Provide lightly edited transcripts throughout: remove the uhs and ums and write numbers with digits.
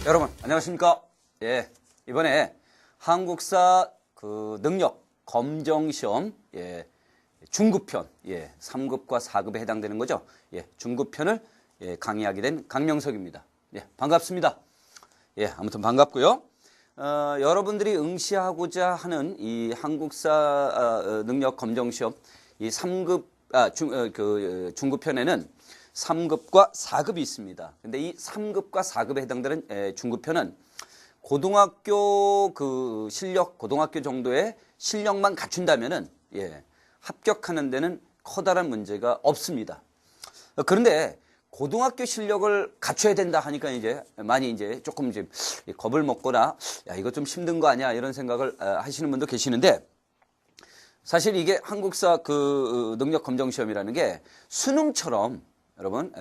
여러분 안녕하십니까? 예, 이번에 한국사 능력 검정시험 중급편 3급과 4급에 해당되는 거죠. 중급편을 강의하게 된 강명석입니다. 반갑습니다. 아무튼 반갑고요. 여러분들이 응시하고자 하는 이 한국사 능력 검정시험 이 3급 중급편에는 3급과 4급이 있습니다. 근데 이 3급과 4급에 해당되는 중급편은 고등학교 고등학교 정도의 실력만 갖춘다면은 합격하는 데는 커다란 문제가 없습니다. 그런데 고등학교 실력을 갖춰야 된다 하니까 많이 조금 겁을 먹거나 야, 이거 좀 힘든 거 아니야 이런 생각을 하시는 분도 계시는데, 사실 이게 한국사 능력 검정 시험이라는 게 수능처럼 여러분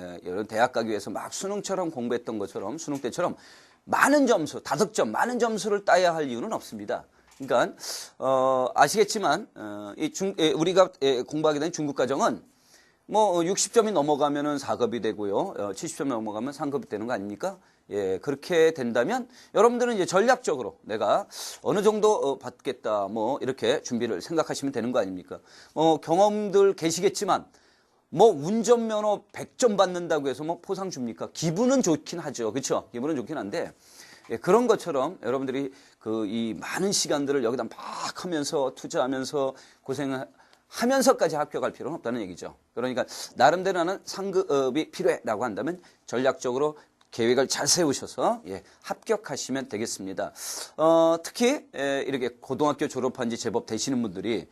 대학 가기 위해서 막 수능처럼 공부했던 것처럼 수능 때처럼 많은 점수, 다득점 많은 점수를 따야 할 이유는 없습니다. 그러니까 아시겠지만 우리가 공부하게 된 중급과정은 뭐 60점이 넘어가면은 4급이 되고요. 70점이 넘어가면 3급이 되는 거 아닙니까? 그렇게 된다면 여러분들은 이제 전략적으로 내가 어느 정도 받겠다 뭐 이렇게 준비를 생각하시면 되는 거 아닙니까? 경험들 계시겠지만 뭐 운전면허 100점 받는다고 해서 뭐 포상 줍니까? 기분은 좋긴 하죠. 그렇죠? 기분은 좋긴 한데 그런 것처럼 여러분들이 이 많은 시간들을 여기다 막 하면서 투자하면서 고생하면서까지 합격할 필요는 없다는 얘기죠. 그러니까 나름대로 하는 상급이 필요해라고 한다면 전략적으로 계획을 잘 세우셔서 합격하시면 되겠습니다. 특히 이렇게 고등학교 졸업한 지 제법 되시는 분들이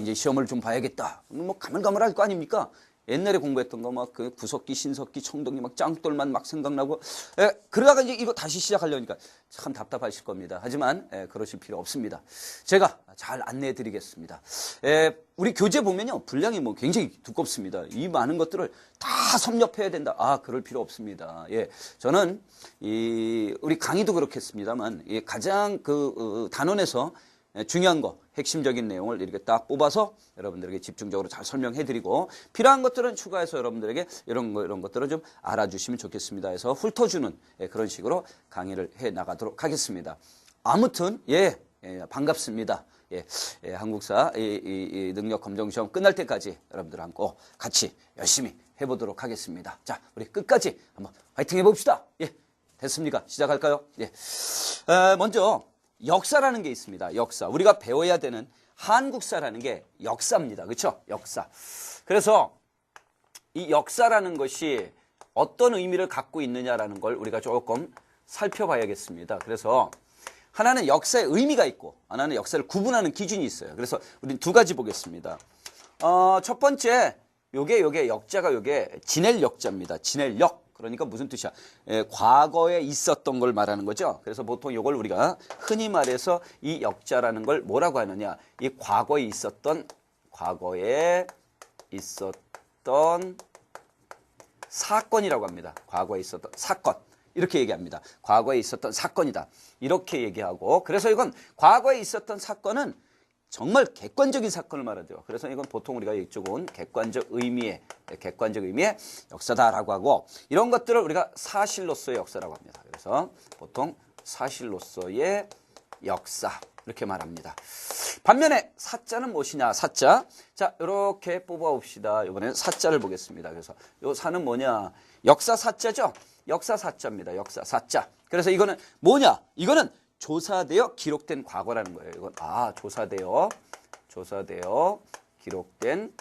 이제 시험을 좀 봐야겠다. 뭐 가물가물할 거 아닙니까? 옛날에 공부했던 거 막 구석기, 신석기, 청동기 막 짱돌만 막 생각나고 그러다가 이제 이거 다시 시작하려니까 참 답답하실 겁니다. 하지만 그러실 필요 없습니다. 제가 잘 안내해 드리겠습니다. 우리 교재 보면요 분량이 뭐 굉장히 두껍습니다. 이 많은 것들을 다 섭렵해야 된다. 그럴 필요 없습니다. 저는 우리 강의도 그렇겠습니다만 가장 단원에서 중요한 거, 핵심적인 내용을 이렇게 딱 뽑아서 여러분들에게 집중적으로 잘 설명해드리고 필요한 것들은 추가해서 여러분들에게 이런 것들을 좀 알아주시면 좋겠습니다. 해서 훑어주는 그런 식으로 강의를 해 나가도록 하겠습니다. 아무튼 반갑습니다. 한국사 이 능력 검정 시험 끝날 때까지 여러분들하고 같이 열심히 해보도록 하겠습니다. 자, 우리 끝까지 한번 화이팅 해봅시다. 됐습니까? 시작할까요? 먼저 역사라는 게 있습니다. 역사. 우리가 배워야 되는 한국사라는 게 역사입니다. 그렇죠? 역사. 그래서 이 역사라는 것이 어떤 의미를 갖고 있느냐라는 걸 우리가 조금 살펴봐야겠습니다. 그래서 하나는 역사의 의미가 있고 하나는 역사를 구분하는 기준이 있어요. 그래서 우리는 두 가지 보겠습니다. 첫 번째 요게 역자가 요게 지낼 역자입니다. 지낼 역. 그러니까 무슨 뜻이야? 과거에 있었던 걸 말하는 거죠. 그래서 보통 이걸 우리가 흔히 말해서 이 역자라는 걸 뭐라고 하느냐? 이 과거에 있었던 사건이라고 합니다. 과거에 있었던 사건. 이렇게 얘기합니다. 과거에 있었던 사건이다. 이렇게 얘기하고, 그래서 이건 과거에 있었던 사건은 정말 객관적인 사건을 말하죠. 그래서 이건 보통 우리가 이쪽은 객관적 의미의 역사다라고 하고, 이런 것들을 우리가 사실로서의 역사라고 합니다. 그래서 보통 사실로서의 역사 이렇게 말합니다. 반면에 사자는 무엇이냐? 사자. 자, 이렇게 뽑아봅시다. 이번에는 사자를 보겠습니다. 그래서 요 사는 뭐냐? 역사 사자죠. 역사 사자입니다. 역사 사자. 그래서 이거는 뭐냐? 이거는 조사되어 기록된 과거라는 거예요. 이건 조사되어 기록된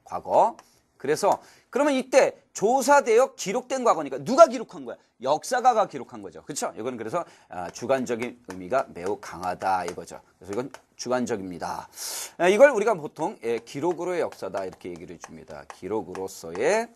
과거. 그래서 그러면 이때 조사되어 기록된 과거니까 누가 기록한 거야? 역사가가 기록한 거죠. 그렇죠? 이건 그래서 주관적인 의미가 매우 강하다 이거죠. 그래서 이건 주관적입니다. 이걸 우리가 보통 기록으로의 역사다 이렇게 얘기를 해줍니다. 기록으로서의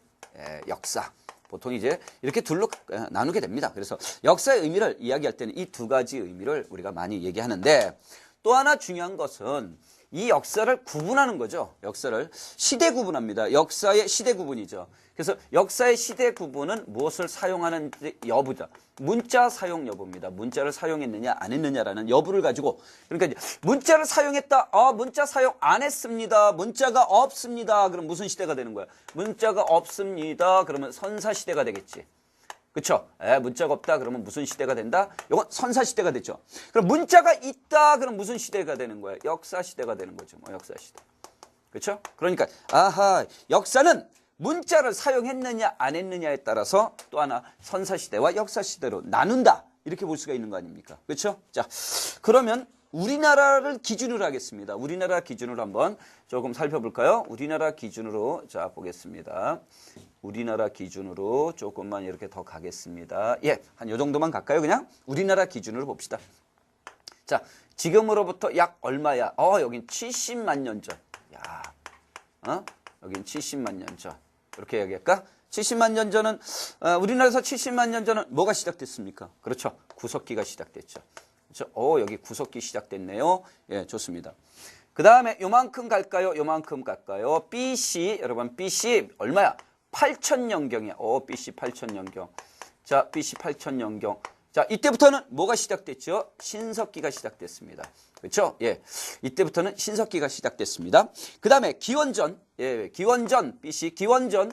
역사. 보통 이제 이렇게 둘로 나누게 됩니다. 그래서 역사의 의미를 이야기할 때는 이 두 가지 의미를 우리가 많이 얘기하는데, 또 하나 중요한 것은 이 역사를 구분하는 거죠. 역사를 시대 구분합니다. 역사의 시대 구분이죠. 그래서 역사의 시대 구분은 무엇을 사용하는 여부다. 문자 사용 여부입니다. 문자를 사용했느냐 안 했느냐라는 여부를 가지고, 그러니까 문자를 사용했다. 문자 사용 안 했습니다. 문자가 없습니다. 그럼 무슨 시대가 되는 거야? 문자가 없습니다. 그러면 선사 시대가 되겠지. 그쵸? 문자가 없다 그러면 무슨 시대가 된다? 이건 선사 시대가 되죠. 그럼 문자가 있다 그럼 무슨 시대가 되는 거야? 역사 시대가 되는 거죠. 역사 시대. 그렇죠? 그러니까 역사는 문자를 사용했느냐 안 했느냐에 따라서 또 하나 선사 시대와 역사 시대로 나눈다. 이렇게 볼 수가 있는 거 아닙니까? 그렇죠? 자, 그러면 우리나라를 기준으로 하겠습니다. 우리나라 기준으로 한번 조금 살펴볼까요? 우리나라 기준으로 자 보겠습니다. 우리나라 기준으로 조금만 이렇게 더 가겠습니다. 예, 한 요 정도만 갈까요? 그냥 우리나라 기준으로 봅시다. 자, 지금으로부터 약 얼마야? 여긴 70만 년 전. 야, 여긴 70만 년 전. 이렇게 얘기할까? 70만 년 전은 우리나라에서 70만 년 전은 뭐가 시작됐습니까? 그렇죠. 구석기가 시작됐죠. 그렇죠? 여기 구석기 시작됐네요. 예, 좋습니다. 그 다음에 요만큼 갈까요? 요만큼 갈까요? BC, 여러분 BC 얼마야? 8000년경이야. BC 8000년경. 자, BC 8000년경. 자, 이때부터는 뭐가 시작됐죠? 신석기가 시작됐습니다. 그렇죠? 예. 이때부터는 신석기가 시작됐습니다. 그 다음에 기원전. 예, 기원전, BC 기원전.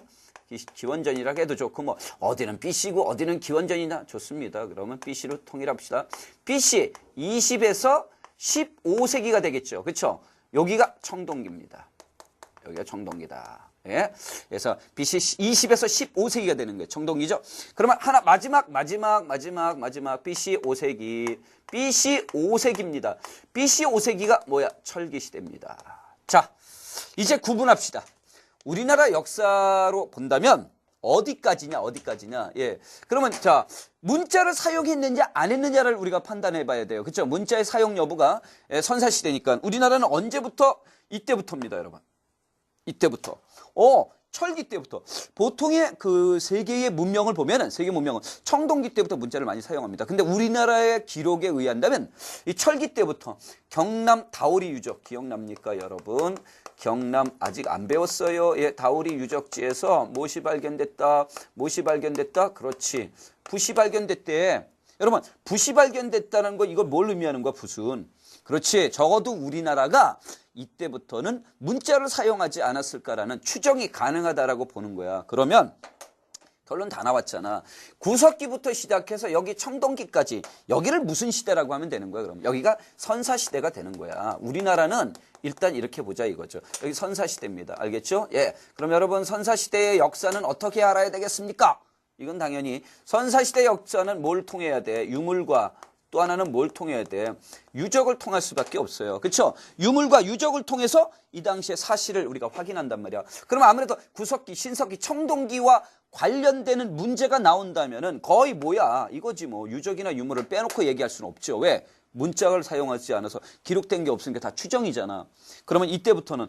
기원전이라고 해도 좋고 뭐 어디는 BC고 어디는 기원전이나 좋습니다. 그러면 BC로 통일합시다. BC 20에서 15세기가 되겠죠. 그렇죠? 여기가 청동기입니다. 여기가 청동기다. 예. 그래서 BC 20에서 15세기가 되는 거예요. 청동기죠. 그러면 하나 마지막 BC 5세기. BC 5세기입니다. BC 5세기가 뭐야? 철기 시대입니다. 자, 이제 구분합시다. 우리나라 역사로 본다면 어디까지냐? 예. 그러면 자, 문자를 사용했느냐 안 했느냐를 우리가 판단해 봐야 돼요. 그렇죠? 문자의 사용 여부가 선사 시대니까 우리나라는 언제부터? 이때부터입니다, 여러분. 이때부터. 철기 때부터. 보통의 그 세계의 문명을 보면은 세계 문명은 청동기 때부터 문자를 많이 사용합니다. 근데 우리나라의 기록에 의한다면 이 철기 때부터 경남 다오리 유적 기억납니까, 여러분? 경남 아직 안 배웠어요. 예, 다오리 유적지에서 무엇이 발견됐다. 그렇지. 붓이 발견됐대. 여러분, 붓이 발견됐다는 거 이걸 뭘 의미하는 거야, 붓은? 그렇지. 적어도 우리나라가 이때부터는 문자를 사용하지 않았을까라는 추정이 가능하다라고 보는 거야. 그러면 결론 다 나왔잖아. 구석기부터 시작해서 여기 청동기까지 여기를 무슨 시대라고 하면 되는 거야. 그럼 여기가 선사시대가 되는 거야. 우리나라는 일단 이렇게 보자 이거죠. 여기 선사시대입니다. 알겠죠? 예. 그럼 여러분 선사시대의 역사는 어떻게 알아야 되겠습니까? 이건 당연히 선사시대 역사는 뭘 통해야 돼? 유물과 또 하나는 뭘 통해야 돼? 유적을 통할 수밖에 없어요. 그렇죠? 유물과 유적을 통해서 이 당시의 사실을 우리가 확인한단 말이야. 그러면 아무래도 구석기, 신석기, 청동기와 관련되는 문제가 나온다면은 거의 뭐야? 이거지 뭐. 유적이나 유물을 빼놓고 얘기할 수는 없죠. 왜? 문자를 사용하지 않아서 기록된 게 없으니까 다 추정이잖아. 그러면 이때부터는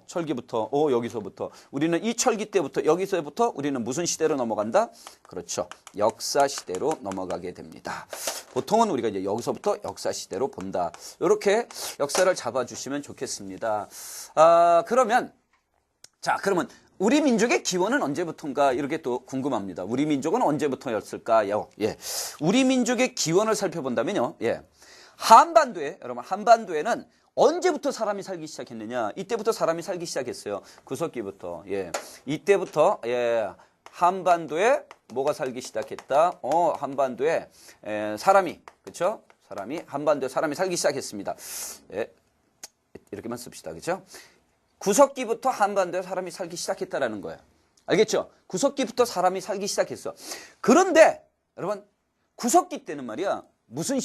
철기부터 여기서부터 우리는 이 철기 때부터 여기서부터 우리는 무슨 시대로 넘어간다? 그렇죠. 역사 시대로 넘어가게 됩니다. 보통은 우리가 이제 여기서부터 역사 시대로 본다. 이렇게 역사를 잡아주시면 좋겠습니다. 그러면 우리 민족의 기원은 언제부터인가 이렇게 또 궁금합니다. 우리 민족은 언제부터였을까요? 예, 우리 민족의 기원을 살펴본다면요. 예. 여러분 한반도에는 언제부터 사람이 살기 시작했느냐? 이때부터 사람이 살기 시작했어요. 구석기부터. 예. 이때부터 한반도에 뭐가 살기 시작했다? 한반도에 사람이, 그렇죠? 한반도에 사람이 살기 시작했습니다. 예. 이렇게만 씁시다. 그렇죠? 구석기부터 한반도에 사람이 살기 시작했다라는 거예요. 알겠죠? 구석기부터 사람이 살기 시작했어. 그런데 여러분 구석기 때는 말이야. 무슨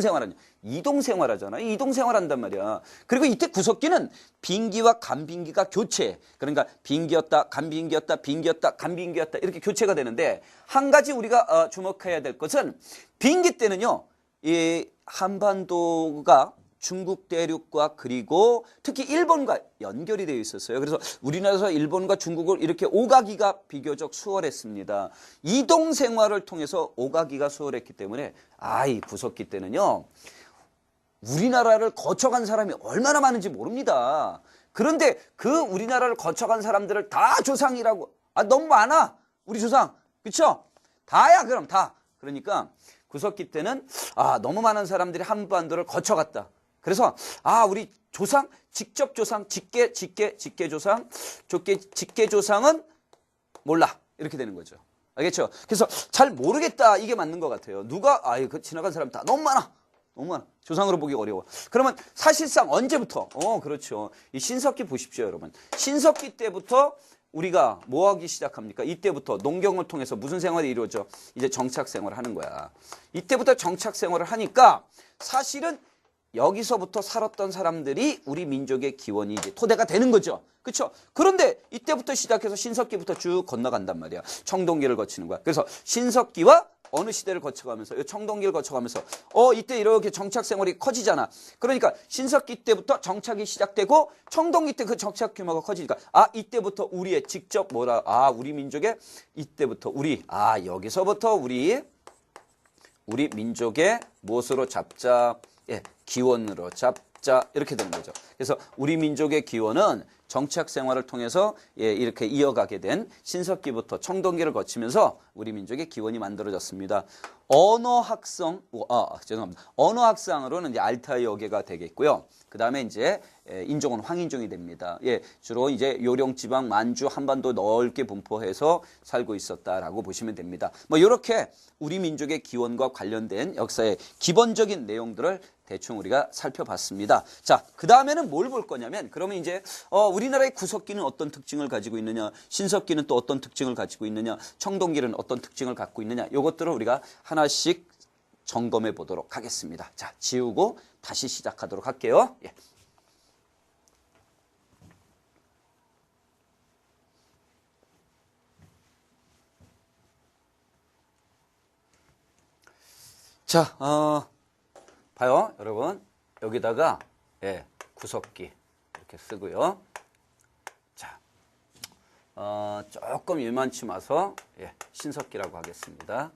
생활하냐? 이동 생활하잖아. 이동 생활한단 말이야. 그리고 이때 구석기는 빈기와 간빈기가 교체. 그러니까 빈기였다, 간빈기였다, 빈기였다, 간빈기였다 이렇게 교체가 되는데 한 가지 우리가 주목해야 될 것은 빈기 때는요. 이 한반도가 중국 대륙과 그리고 특히 일본과 연결이 되어 있었어요. 그래서 우리나라에서 일본과 중국을 이렇게 오가기가 비교적 수월했습니다. 이동 생활을 통해서 오가기가 수월했기 때문에 이 구석기 때는요. 우리나라를 거쳐간 사람이 얼마나 많은지 모릅니다. 그런데 그 우리나라를 거쳐간 사람들을 다 조상이라고, 너무 많아. 우리 조상. 그쵸? 다야, 그럼 다. 그러니까 구석기 때는, 너무 많은 사람들이 한반도를 거쳐갔다. 그래서, 우리 조상, 직접 조상, 직계 조상, 직계 조상은 몰라. 이렇게 되는 거죠. 알겠죠? 그래서 잘 모르겠다. 이게 맞는 것 같아요. 누가, 그 지나간 사람 다 너무 많아. 너무 많아. 조상으로 보기 어려워. 그러면 사실상 언제부터? 그렇죠. 이 신석기 보십시오, 여러분. 신석기 때부터 우리가 뭐 하기 시작합니까? 이때부터 농경을 통해서 무슨 생활이 이루어져? 이제 정착 생활을 하는 거야. 이때부터 정착 생활을 하니까 사실은 여기서부터 살았던 사람들이 우리 민족의 기원이 이제 토대가 되는 거죠. 그렇죠? 그런데 이때부터 시작해서 신석기부터 쭉 건너간단 말이야. 청동기를 거치는 거야. 그래서 신석기와 어느 시대를 거쳐가면서 이 청동기를 거쳐가면서 이때 이렇게 정착 생활이 커지잖아. 그러니까 신석기 때부터 정착이 시작되고 청동기 때 그 정착 규모가 커지니까 이때부터 우리의 직접 우리 민족의 이때부터 여기서부터 우리 민족의 무엇으로 잡자? 기원으로 잡자. 이렇게 되는 거죠. 그래서 우리 민족의 기원은 정착 생활을 통해서 이렇게 이어가게 된 신석기부터 청동기를 거치면서 우리 민족의 기원이 만들어졌습니다. 언어학상으로는 이제 알타이 어계가 되겠고요. 그 다음에 이제 인종은 황인종이 됩니다. 주로 이제 요령지방, 만주, 한반도 넓게 분포해서 살고 있었다라고 보시면 됩니다. 이렇게 우리 민족의 기원과 관련된 역사의 기본적인 내용들을 대충 우리가 살펴봤습니다. 자, 그 다음에는 뭘 볼 거냐면, 그러면 이제 우리나라의 구석기는 어떤 특징을 가지고 있느냐, 신석기는 또 어떤 특징을 가지고 있느냐, 청동기는 어떤 특징을 갖고 있느냐, 이것들을 우리가 하나씩 점검해 보도록 하겠습니다. 자, 지우고 다시 시작하도록 할게요. 자, 봐요, 여러분. 여기다가 구석기 이렇게 쓰고요. 자, 조금 일만치 와서 신석기라고 하겠습니다.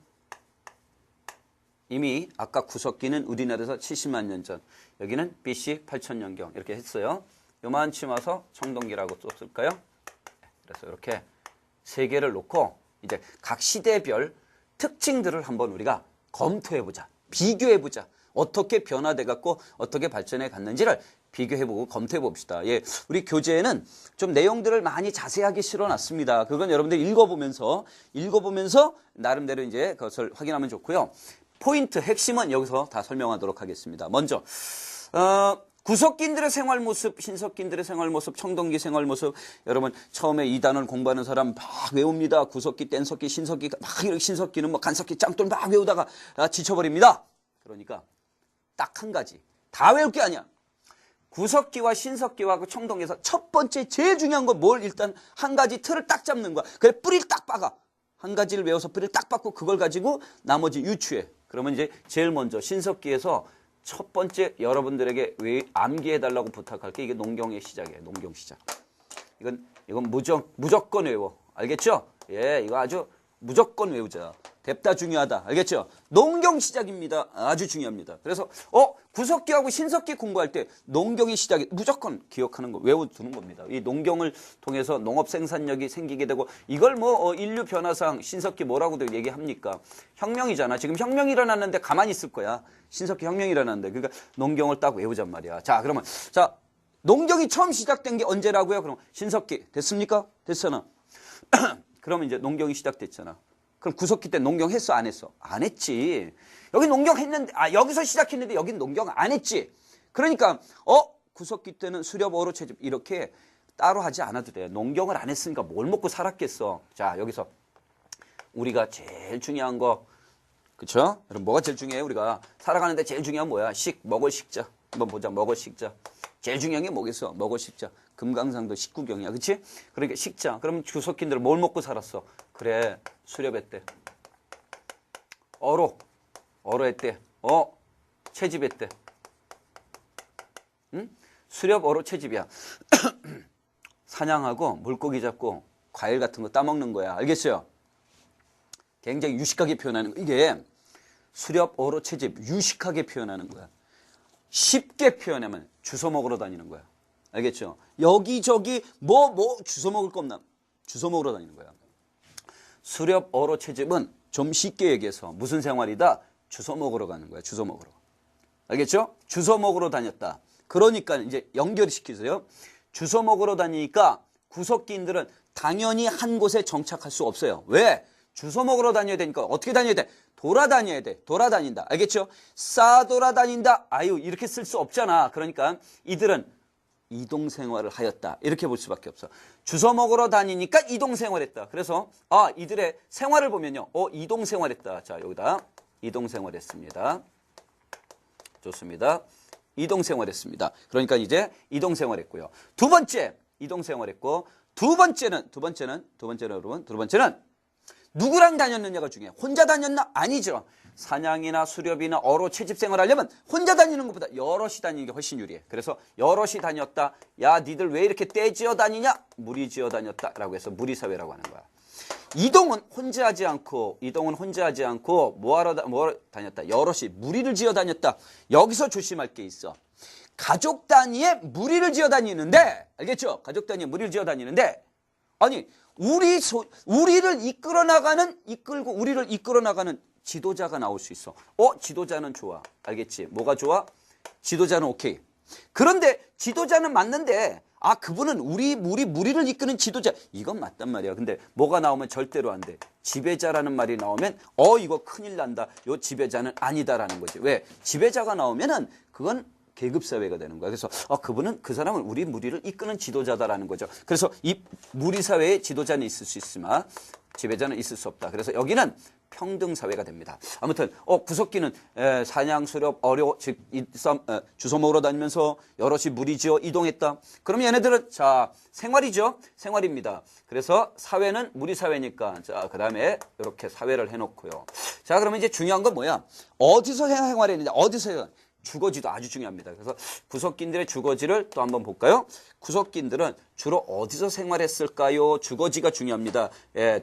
이미 아까 구석기는 우리나라에서 70만 년 전, 여기는 BC 8000년경 이렇게 했어요. 요만치 와서 청동기라고 썼을까요? 그래서 이렇게 세 개를 놓고 이제 각 시대별 특징들을 한번 우리가 검토해보자. 비교해보자. 어떻게 변화돼갖고 어떻게 발전해 갔는지를 비교해보고 검토해봅시다. 우리 교재에는 좀 내용들을 많이 자세하게 실어놨습니다. 그건 여러분들 읽어보면서 나름대로 이제 그것을 확인하면 좋고요. 포인트, 핵심은 여기서 다 설명하도록 하겠습니다. 먼저, 구석기인들의 생활 모습, 신석기인들의 생활 모습, 청동기 생활 모습. 여러분, 처음에 이 단어를 공부하는 사람 막 외웁니다. 구석기, 뗀석기, 신석기, 막 이렇게 신석기는 간석기, 짱돌 막 외우다가 지쳐버립니다. 그러니까 딱 한 가지. 다 외울 게 아니야. 구석기와 신석기와 그 청동기에서 첫 번째 제일 중요한 건 뭘? 일단 한 가지 틀을 딱 잡는 거야. 그래, 뿌리를 딱 박아. 한 가지를 외워서 뿌리를 딱 박고 그걸 가지고 나머지 유추해. 그러면 이제 제일 먼저 신석기에서 첫 번째 여러분들에게 암기해달라고 부탁할 게 이게 농경의 시작이에요. 농경 시작. 이건 무조건 외워. 알겠죠? 이거 아주 무조건 외우자. 뎁다 중요하다. 알겠죠? 농경 시작입니다. 아주 중요합니다. 그래서 구석기하고 신석기 공부할 때 농경의 시작이 무조건 기억하는 거, 외워두는 겁니다. 이 농경을 통해서 농업 생산력이 생기게 되고, 이걸 인류 변화상 신석기 뭐라고도 얘기합니까? 혁명이잖아. 지금 혁명이 일어났는데 가만히 있을 거야. 신석기 혁명이 일어났는데. 그러니까 농경을 딱 외우잔 말이야. 자, 그러면 농경이 처음 시작된 게 언제라고요? 그럼 신석기 됐습니까? 됐잖아. 그러면 이제 농경이 시작됐잖아. 그럼 구석기 때 농경 했어, 안 했어? 안 했지. 여기 농경 했는데, 여기서 시작했는데 여긴 농경 안 했지. 그러니까 구석기 때는 수렵, 어로, 채집 이렇게 따로 하지 않아도 돼. 농경을 안 했으니까 뭘 먹고 살았겠어. 자, 여기서 우리가 제일 중요한 거, 그쵸? 여러분, 뭐가 제일 중요해요? 우리가 살아가는데 제일 중요한 뭐야? 먹을 식자. 한번 보자. 먹을 식자. 제일 중요한 게 뭐겠어? 먹을 식자. 금강산도 식구경이야. 그치? 그러니까 식자. 그럼 구석기인들 뭘 먹고 살았어? 그래, 수렵했대. 어로했대. 채집했대. 응? 수렵, 어로, 채집이야. 사냥하고 물고기 잡고 과일 같은 거 따먹는 거야. 알겠어요? 굉장히 유식하게 표현하는 거. 이게 수렵, 어로, 채집 유식하게 표현하는 거야. 쉽게 표현하면 주워 먹으러 다니는 거야. 알겠죠? 여기저기 주워 먹을 거 없나? 주워 먹으러 다니는 거야. 수렵 어로 채집은 좀 쉽게 얘기해서 무슨 생활이다? 주워 먹으러 가는 거야. 주워 먹으러. 알겠죠? 주워 먹으러 다녔다. 그러니까 이제 연결 시키세요. 주워 먹으러 다니니까 구석기인들은 당연히 한 곳에 정착할 수 없어요. 왜? 주워 먹으러 다녀야 되니까 어떻게 다녀야 돼? 돌아다녀야 돼. 돌아다닌다. 알겠죠? 싸돌아다닌다. 아유, 이렇게 쓸 수 없잖아. 그러니까 이들은 이동생활을 하였다. 이렇게 볼 수밖에 없어. 주워 먹으러 다니니까 이동생활했다. 그래서 이들의 생활을 보면요. 이동생활했다. 자, 여기다 이동생활했습니다. 좋습니다. 이동생활했습니다. 그러니까 이제 이동생활했고요. 두 번째 이동생활했고 두 번째는 여러분, 두 번째는 누구랑 다녔느냐가 중요해요. 혼자 다녔나? 아니죠. 사냥이나 수렵이나 어로 채집 생활하려면 혼자 다니는 것보다 여럿이 다니는 게 훨씬 유리해. 그래서 여럿이 다녔다. 야, 니들 왜 이렇게 떼지어 다니냐? 무리지어 다녔다. 라고 해서 무리사회라고 하는 거야. 이동은 혼자 하지 않고 뭐하러 다녔다? 여럿이 무리를 지어 다녔다. 여기서 조심할 게 있어. 가족 단위의 무리를 지어 다니는데, 알겠죠? 가족 단위의 무리를 지어 다니는데, 아니, 우리를 이끌어 나가는 지도자가 나올 수 있어. 지도자는 좋아. 알겠지? 뭐가 좋아? 지도자는 오케이. 그런데 지도자는 맞는데, 그분은 우리 무리를 이끄는 지도자. 이건 맞단 말이야. 근데 뭐가 나오면 절대로 안 돼. 지배자라는 말이 나오면, 이거 큰일 난다. 요 지배자는 아니다라는 거지. 왜? 지배자가 나오면은 그건 계급사회가 되는 거야. 그래서 그분은 그 사람은 우리 무리를 이끄는 지도자다라는 거죠. 그래서 이 무리사회에 지도자는 있을 수 있으나 지배자는 있을 수 없다. 그래서 여기는 평등사회가 됩니다. 아무튼 구석기는 사냥, 수렵, 어려, 즉 주워 먹으러 다니면서 여럿이 무리지어 이동했다. 그럼 얘네들은 자 생활이죠. 생활입니다. 그래서 사회는 무리사회니까 자 그다음에 이렇게 사회를 해놓고요. 자 그러면 이제 중요한 건 뭐야? 어디서 생활했느냐? 어디서 생활? 주거지도 아주 중요합니다. 그래서 구석기인들의 주거지를 또 한번 볼까요? 구석기인들은 주로 어디서 생활했을까요? 주거지가 중요합니다.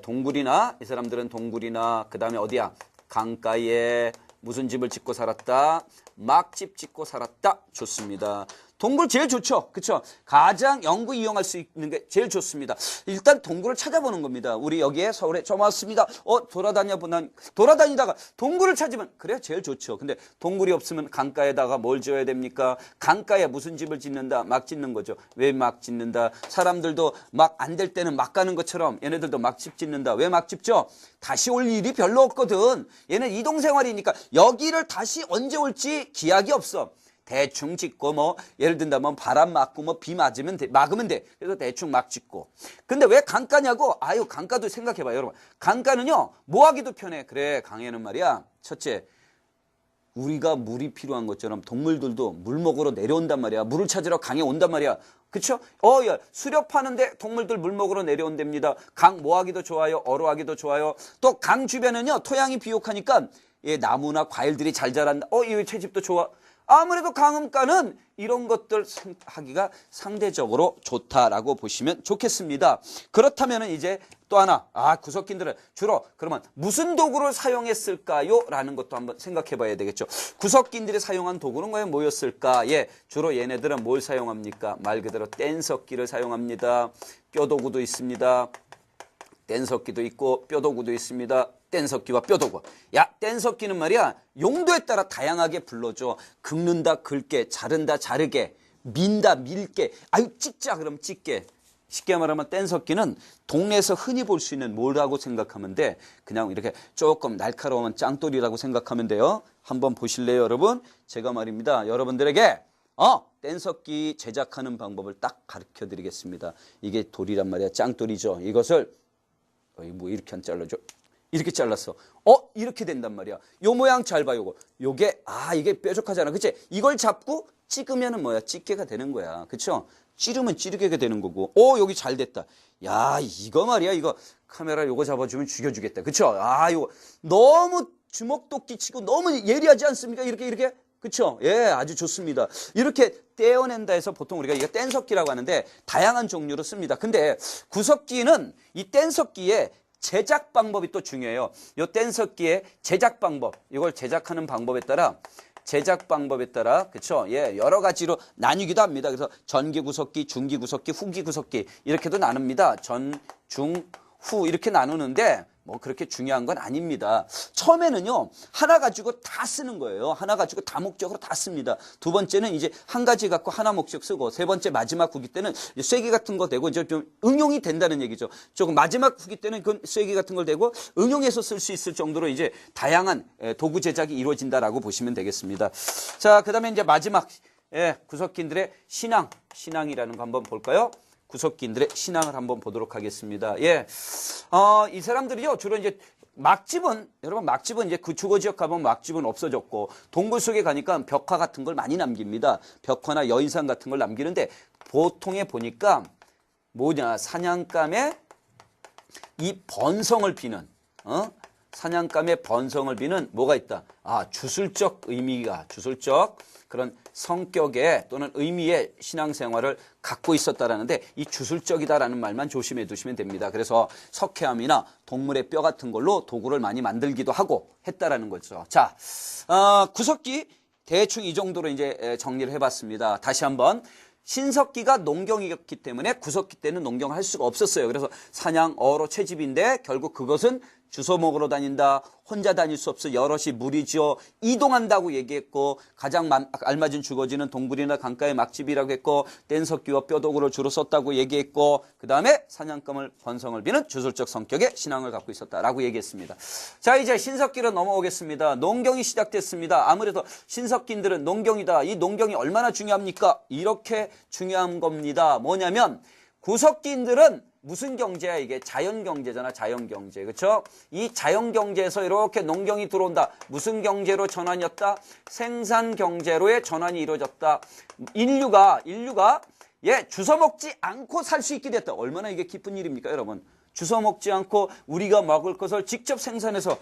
동굴이나 이 사람들은 동굴이나 그 다음에 어디야? 강가에 무슨 집을 짓고 살았다? 막집 짓고 살았다. 좋습니다. 동굴 제일 좋죠. 그렇죠? 가장 영구 이용할 수 있는 게 제일 좋습니다. 일단 동굴을 찾아보는 겁니다. 우리 여기에 서울에 처음 왔습니다. 돌아다니다가 동굴을 찾으면 그래야 제일 좋죠. 근데 동굴이 없으면 강가에다가 뭘 지어야 됩니까? 강가에 무슨 집을 짓는다? 막 짓는 거죠. 왜 막 짓는다? 사람들도 막 안 될 때는 막 가는 것처럼 얘네들도 막 집 짓는다. 왜 막 짓죠? 다시 올 일이 별로 없거든. 얘는 이동생활이니까 여기를 다시 언제 올지 기약이 없어. 대충 짓고 예를 든다면 바람 맞고 비 맞으면 막으면 돼. 그래서 대충 막 짓고. 근데 왜 강가냐고? 강가도 생각해봐요, 여러분. 강가는요, 뭐 하기도 편해. 그래, 강에는 말이야. 첫째, 우리가 물이 필요한 것처럼 동물들도 물 먹으러 내려온단 말이야. 물을 찾으러 강에 온단 말이야. 그쵸? 야, 수렵하는데 동물들 물 먹으러 내려온답니다. 강 뭐 하기도 좋아요. 어로 하기도 좋아요. 또 강 주변은요, 토양이 비옥하니까 나무나 과일들이 잘 자란다. 이 채집도 좋아. 아무래도 강음가는 이런 것들 하기가 상대적으로 좋다라고 보시면 좋겠습니다. 그렇다면 이제 또 하나, 구석기인들은 주로 그러면 무슨 도구를 사용했을까요? 라는 것도 한번 생각해 봐야 되겠죠. 구석기인들이 사용한 도구는 과연 뭐였을까? 주로 얘네들은 뭘 사용합니까? 말 그대로 뗀석기를 사용합니다. 뼈도구도 있습니다. 뗀석기도 있고 뼈도구도 있습니다. 뗀석기와 뼈도구. 뗀석기는 말이야 용도에 따라 다양하게 불러줘. 긁는다 긁게, 자른다 자르게, 민다 밀게, 찍자 그럼 찢게. 쉽게 말하면 뗀석기는 동네에서 흔히 볼 수 있는 뭐라고 생각하면 돼? 그냥 이렇게 조금 날카로운 짱돌이라고 생각하면 돼요. 한번 보실래요 여러분? 제가 말입니다 여러분들에게 뗀석기 제작하는 방법을 딱 가르쳐 드리겠습니다. 이게 돌이란 말이야. 짱돌이죠. 이것을 이렇게 안 잘라줘. 이렇게 잘랐어. 이렇게 된단 말이야. 요 모양 잘 봐, 요거. 이게 뾰족하잖아. 그치? 이걸 잡고 찍으면은 뭐야? 집게가 되는 거야. 그쵸? 찌르면 찌르게가 되는 거고. 여기 잘 됐다. 야, 이거 말이야. 이거 카메라 요거 잡아주면 죽여주겠다. 그쵸? 이거 너무 주먹도끼 치고 너무 예리하지 않습니까? 이렇게. 그쵸? 아주 좋습니다. 이렇게 떼어낸다 해서 보통 우리가 이거 뗀석기라고 하는데 다양한 종류로 씁니다. 근데 구석기는 이 뗀석기에 제작 방법이 또 중요해요. 이 뗀석기의 제작 방법, 이걸 제작하는 방법에 따라 제작 방법에 따라 그렇죠? 예, 여러 가지로 나뉘기도 합니다. 그래서 전기 구석기, 중기 구석기, 후기 구석기 이렇게도 나눕니다. 전, 중, 후 이렇게 나누는데 뭐 그렇게 중요한 건 아닙니다. 처음에는요 하나 가지고 다 쓰는 거예요. 하나 가지고 다 목적으로 다 씁니다. 두 번째는 이제 한 가지 갖고 하나 목적 쓰고 세 번째 마지막 후기 때는 쐐기 같은 거 대고 이제 좀 응용이 된다는 얘기죠. 조금 마지막 후기 때는 그 쐐기 같은 걸 대고 응용해서 쓸 수 있을 정도로 이제 다양한 도구 제작이 이루어진다라고 보시면 되겠습니다. 자, 그다음에 이제 마지막 구석기들의 신앙이라는 거 한번 볼까요? 구석기들의 신앙을 한번 보도록 하겠습니다. 예, 이 사람들이요 주로 이제 여러분 막집은 이제 그 주거 지역 가면 막집은 없어졌고 동굴 속에 가니까 벽화 같은 걸 많이 남깁니다. 벽화나 여인상 같은 걸 남기는데 보통에 보니까 사냥감의 이 번성을 비는 사냥감의 번성을 비는 뭐가 있다. 주술적 그런 성격의 또는 의미의 신앙생활을 갖고 있었다라는데 이 주술적이다라는 말만 조심해 두시면 됩니다. 그래서 석회암이나 동물의 뼈 같은 걸로 도구를 많이 만들기도 하고 했다라는 거죠. 자, 구석기 대충 이 정도로 이제 정리를 해봤습니다. 다시 한번. 신석기가 농경이었기 때문에 구석기 때는 농경을 할 수가 없었어요. 그래서 사냥, 어로, 채집인데 결국 그것은 주워 먹으러 다닌다, 혼자 다닐 수 없어 여럿이 무리지어 이동한다고 얘기했고 가장 알맞은 주거지는 동굴이나 강가의 막집이라고 했고 뗀석기와 뼈도구를 주로 썼다고 얘기했고 그 다음에 사냥감을 번성을 비는 주술적 성격의 신앙을 갖고 있었다라고 얘기했습니다. 자, 이제 신석기로 넘어오겠습니다. 농경이 시작됐습니다. 아무래도 신석기인들은 농경이다. 이 농경이 얼마나 중요합니까? 이렇게 중요한 겁니다. 뭐냐면 구석기인들은 무슨 경제야 이게? 자연경제잖아. 자연경제. 그렇죠? 이 자연경제에서 이렇게 농경이 들어온다. 무슨 경제로 전환이었다? 생산경제로의 전환이 이루어졌다. 인류가 주워 먹지 않고 살 수 있게 됐다. 얼마나 이게 기쁜 일입니까 여러분? 주워 먹지 않고 우리가 먹을 것을 직접 생산해서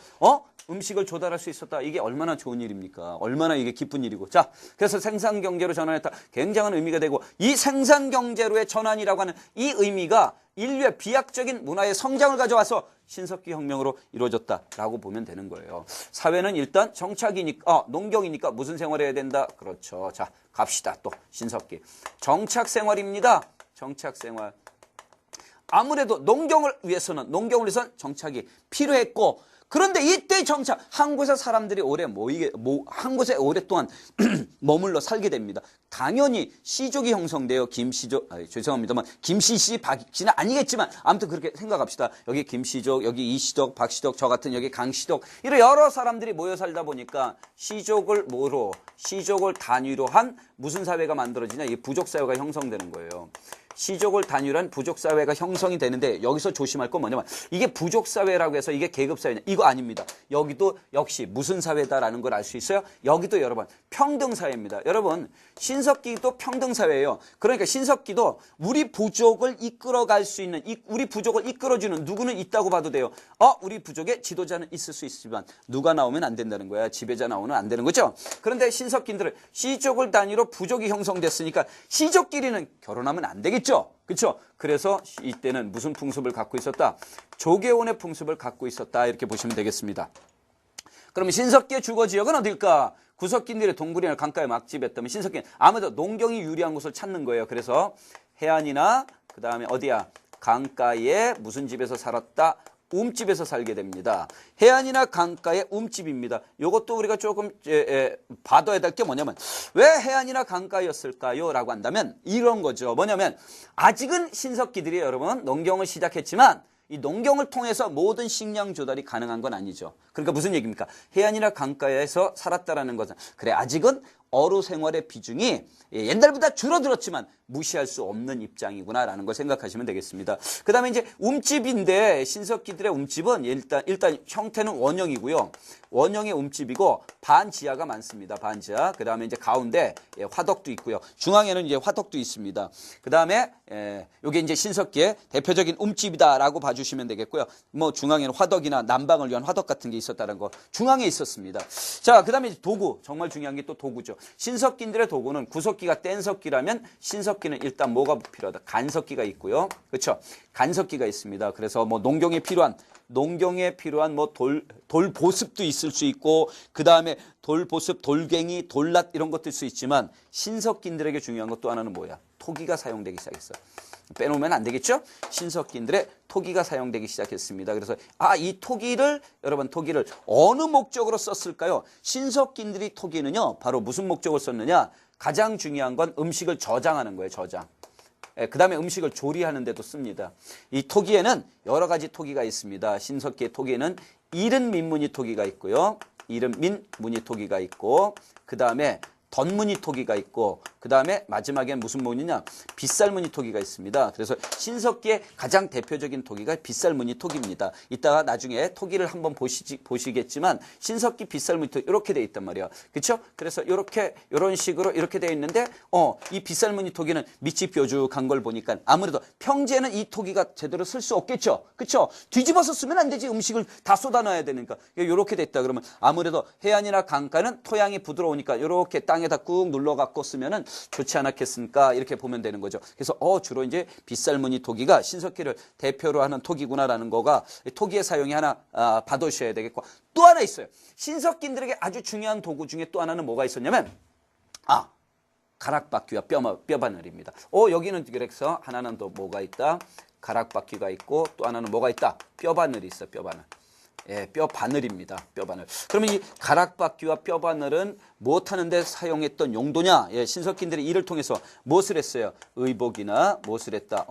음식을 조달할 수 있었다. 이게 얼마나 좋은 일입니까? 얼마나 이게 기쁜 일이고. 자, 그래서 생산경제로 전환했다. 굉장한 의미가 되고 이 생산경제로의 전환이라고 하는 이 의미가 인류의 비약적인 문화의 성장을 가져와서 신석기 혁명으로 이루어졌다라고 보면 되는 거예요. 사회는 일단 정착이니까 농경이니까 무슨 생활을 해야 된다? 그렇죠. 자, 갑시다. 또 신석기. 정착생활입니다. 정착생활. 아무래도 농경을 위해서는 정착이 필요했고 그런데 이때 정착 한 곳에 사람들이 한 곳에 오랫동안 머물러 살게 됩니다. 당연히 시족이 형성돼요. 죄송합니다만 김씨씨, 박씨는 아니겠지만 아무튼 그렇게 생각합시다. 여기 김씨족, 여기 이씨족, 박씨족, 저 같은 여기 강씨족 이런 여러 사람들이 모여 살다 보니까 시족을 단위로 한 무슨 사회가 만들어지냐? 이 부족사회가 형성되는 거예요. 시족을 단위로 한 부족사회가 형성이 되는데 여기서 조심할 건 뭐냐면 이게 부족사회라고 해서 이게 계급사회냐? 이거 아닙니다. 여기도 역시 무슨 사회다라는 걸 알 수 있어요? 여기도 여러분 평등사회입니다. 여러분 신석기도 평등사회예요. 그러니까 신석기도 우리 부족을 이끌어갈 수 있는 우리 부족을 이끌어주는 누구는 있다고 봐도 돼요. 우리 부족의 지도자는 있을 수 있지만 누가 나오면 안 된다는 거야. 지배자 나오면 안 되는 거죠. 그런데 신석기들은 시족을 단위로 부족이 형성됐으니까 시족끼리는 결혼하면 안 되겠죠. 그렇죠? 그래서 이때는 무슨 풍습을 갖고 있었다? 조계원의 풍습을 갖고 있었다. 이렇게 보시면 되겠습니다. 그럼 신석기의 주거지역은 어딜까? 구석기인들의 동굴이나 강가에 막집했다면 신석기는 아무래도 농경이 유리한 곳을 찾는 거예요. 그래서 해안이나 그 다음에 어디야? 강가에 무슨 집에서 살았다? 움집에서 살게 됩니다. 해안이나 강가의 움집입니다. 이것도 우리가 조금 봐둬야 될 게 뭐냐면 왜 해안이나 강가였을까요? 라고 한다면 이런 거죠. 뭐냐면 아직은 신석기들이 여러분 농경을 시작했지만 이 농경을 통해서 모든 식량 조달이 가능한 건 아니죠. 그러니까 무슨 얘기입니까? 해안이나 강가에서 살았다라는 것은 그래 아직은 어루 생활의 비중이 옛날보다 줄어들었지만 무시할 수 없는 입장이구나라는 걸 생각하시면 되겠습니다. 그 다음에 이제 움집인데 신석기들의 움집은 일단 형태는 원형이고요. 원형의 움집이고 반지하가 많습니다. 반지하. 그 다음에 이제 가운데 화덕도 있고요. 중앙에는 이제 화덕도 있습니다. 그 다음에 이게 이제 신석기의 대표적인 움집이다라고 봐주시면 되겠고요. 뭐 중앙에는 화덕이나 난방을 위한 화덕 같은 게 있었다는 거 중앙에 있었습니다. 자, 그 다음에 도구 정말 중요한 게 또 도구죠. 신석기인들의 도구는 구석기가 뗀석기라면 신석기는 일단 뭐가 필요하다? 간석기가 있고요. 그렇죠? 간석기가 있습니다. 그래서 뭐 농경에 필요한 농경에 필요한 뭐 돌 보습도 있을 수 있고, 그 다음에 돌 보습, 돌갱이, 돌낫 이런 것도 있을 수 있지만 신석기인들에게 중요한 것 또 하나는 뭐야? 토기가 사용되기 시작했어. 빼놓으면 안 되겠죠? 신석기인들의 토기가 사용되기 시작했습니다. 그래서 이 토기를, 여러분 토기를 어느 목적으로 썼을까요? 신석기인들이 토기는요, 바로 무슨 목적으로 썼느냐? 가장 중요한 건 음식을 저장하는 거예요. 저장. 그 다음에 음식을 조리하는 데도 씁니다. 이 토기에는 여러 가지 토기가 있습니다. 신석기의 토기에는 이른 민무늬 토기가 있고요. 이른 민무늬 토기가 있고, 그 다음에 덧무늬 토기가 있고, 그 다음에 마지막에는 무슨 무늬냐? 빗살무늬 토기가 있습니다. 그래서 신석기의 가장 대표적인 토기가 빗살무늬 토기입니다. 이따가 나중에 토기를 한번 보시겠지만 신석기 빗살무늬 토기 이렇게 돼 있단 말이야. 그렇죠? 그래서 이런 식으로 이렇게 돼 있는데 이 빗살무늬 토기는 밑이 뾰족한 걸 보니까 아무래도 평지에는 이 토기가 제대로 쓸 수 없겠죠. 그렇죠? 뒤집어서 쓰면 안 되지. 음식을 다 쏟아놔야 되니까. 이렇게 돼 있다 그러면 아무래도 해안이나 강가는 토양이 부드러우니까 이렇게 땅에다 꾹 눌러 갖고 쓰면은 좋지 않았겠습니까? 이렇게 보면 되는 거죠. 그래서 주로 이제 빗살무늬 토기가 신석기를 대표로 하는 토기구나라는 거가 토기의 사용이 하나 받으셔야 되겠고, 또 하나 있어요. 신석기인들에게 아주 중요한 도구 중에 또 하나는 뭐가 있었냐면 가락바퀴와 뼈바늘입니다. 여기는 그래서 하나는 또 뭐가 있다? 가락바퀴가 있고, 또 하나는 뭐가 있다? 뼈바늘이 있어. 뼈바늘. 예, 뼈바늘입니다. 뼈바늘. 그러면 이 가락바퀴와 뼈바늘은 무엇하는데 사용했던 용도냐? 예, 신석기인들이 이를 통해서 무엇을 했어요? 의복이나 무엇을 했다?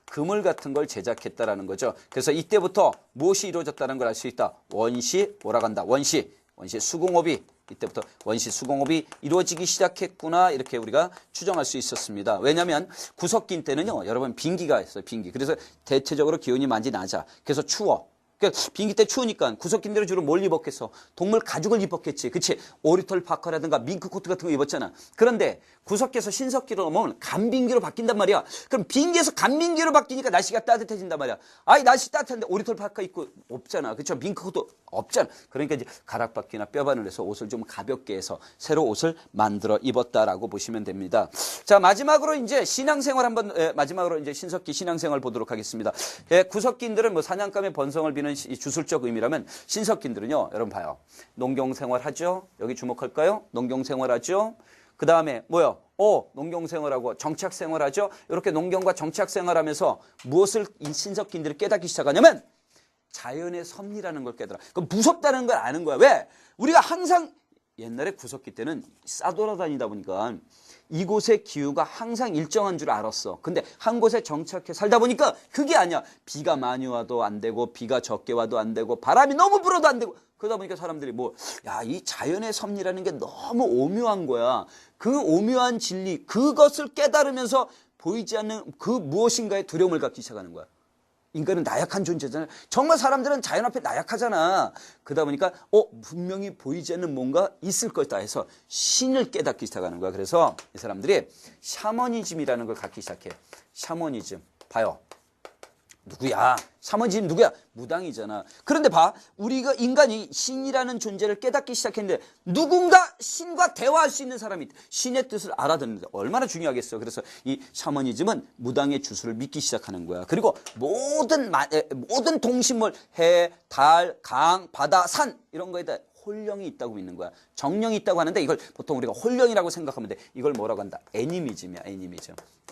그물 같은 걸 제작했다라는 거죠. 그래서 이때부터 무엇이 이루어졌다는 걸 알 수 있다. 원시 오라간다. 원시 수공업이, 이때부터 원시 수공업이 이루어지기 시작했구나, 이렇게 우리가 추정할 수 있었습니다. 왜냐하면 구석기 때는요, 여러분 빙기가 있어요. 빙기. 그래서 대체적으로 기온이 많이 낮아. 그래서 추워. 그러니까 빙기 때 추우니까 구석기인들은 주로 뭘 입었겠어? 동물 가죽을 입었겠지. 그치? 오리털 파카라든가 밍크 코트 같은 거 입었잖아. 그런데 구석기에서 신석기로 넘어오면 간빙기로 바뀐단 말이야. 그럼 빙기에서 간빙기로 바뀌니까 날씨가 따뜻해진단 말이야. 날씨 따뜻한데 오리털 파카 입고 없잖아. 그쵸? 밍크 코트 없잖아. 그러니까 이제 가락바퀴나 뼈바늘에서 옷을 좀 가볍게 해서 새로 옷을 만들어 입었다라고 보시면 됩니다. 자, 마지막으로 이제 신앙생활 마지막으로 이제 신석기 신앙생활 보도록 하겠습니다. 구석기인들은 뭐 사냥감의 번성을 비는 주술적 의미라면, 신석기인들은요, 여러분 봐요. 농경생활 하죠? 여기 주목할까요? 농경생활 하죠? 그 다음에 뭐요? 농경생활하고 정착생활 하죠? 이렇게 농경과 정착생활 하면서 무엇을 이 신석기인들이 깨닫기 시작하냐면 자연의 섭리라는 걸 깨달아. 그럼 무섭다는 걸 아는 거야. 왜? 우리가 항상 옛날에 구석기 때는 싸돌아다니다 보니까 이곳의 기후가 항상 일정한 줄 알았어. 근데 한 곳에 정착해 살다 보니까 그게 아니야. 비가 많이 와도 안 되고, 비가 적게 와도 안 되고, 바람이 너무 불어도 안 되고, 그러다 보니까 사람들이 이 자연의 섭리라는 게 너무 오묘한 거야. 그 오묘한 진리, 그것을 깨달으면서 보이지 않는 그 무엇인가에 두려움을 갖기 시작하는 거야. 인간은 나약한 존재잖아요. 정말 사람들은 자연 앞에 나약하잖아. 그러다 보니까 분명히 보이지 않는 뭔가 있을 것이다 해서 신을 깨닫기 시작하는 거야. 그래서 이 사람들이 샤머니즘이라는 걸 갖기 시작해. 샤머니즘. 봐요. 누구야? 샤머니즘 누구야? 무당이잖아. 그런데 우리가 인간이 신이라는 존재를 깨닫기 시작했는데 누군가 신과 대화할 수 있는 사람이 있다. 신의 뜻을 알아듣는데 얼마나 중요하겠어. 그래서 이 샤머니즘은 무당의 주술을 믿기 시작하는 거야. 그리고 모든 동식물, 해, 달, 강, 바다, 산 이런 거에다 홀령이 있다고 믿는 거야. 정령이 있다고 하는데 이걸 보통 우리가 홀령이라고 생각하면 돼. 이걸 뭐라고 한다? 애니미즘이야.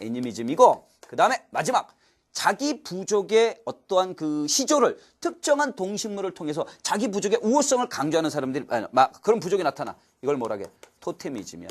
애니미즘이고, 그 다음에 마지막, 자기 부족의 어떠한 그 시조를 특정한 동식물을 통해서 자기 부족의 우호성을 강조하는 사람들이 그런 부족이 나타나. 이걸 뭐라게? 토테미즘이야.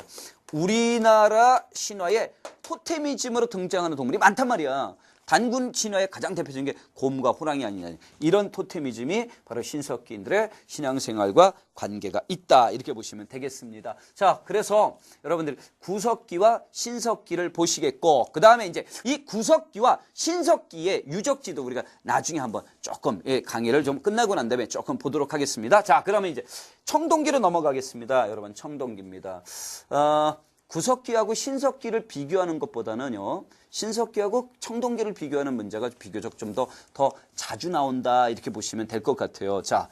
우리나라 신화에 토테미즘으로 등장하는 동물이 많단 말이야. 단군 신화의 가장 대표적인 게 곰과 호랑이 아니냐. 이런 토테미즘이 바로 신석기인들의 신앙생활과 관계가 있다. 이렇게 보시면 되겠습니다. 자, 그래서 여러분들 구석기와 신석기를 보시겠고, 그 다음에 이제 이 구석기와 신석기의 유적지도 우리가 나중에 한번 조금 강의를 좀 끝나고 난 다음에 조금 보도록 하겠습니다. 자, 그러면 이제 청동기로 넘어가겠습니다. 여러분, 청동기입니다. 구석기하고 신석기를 비교하는 것보다는요, 신석기하고 청동기를 비교하는 문제가 비교적 좀 더 자주 나온다, 이렇게 보시면 될 것 같아요. 자,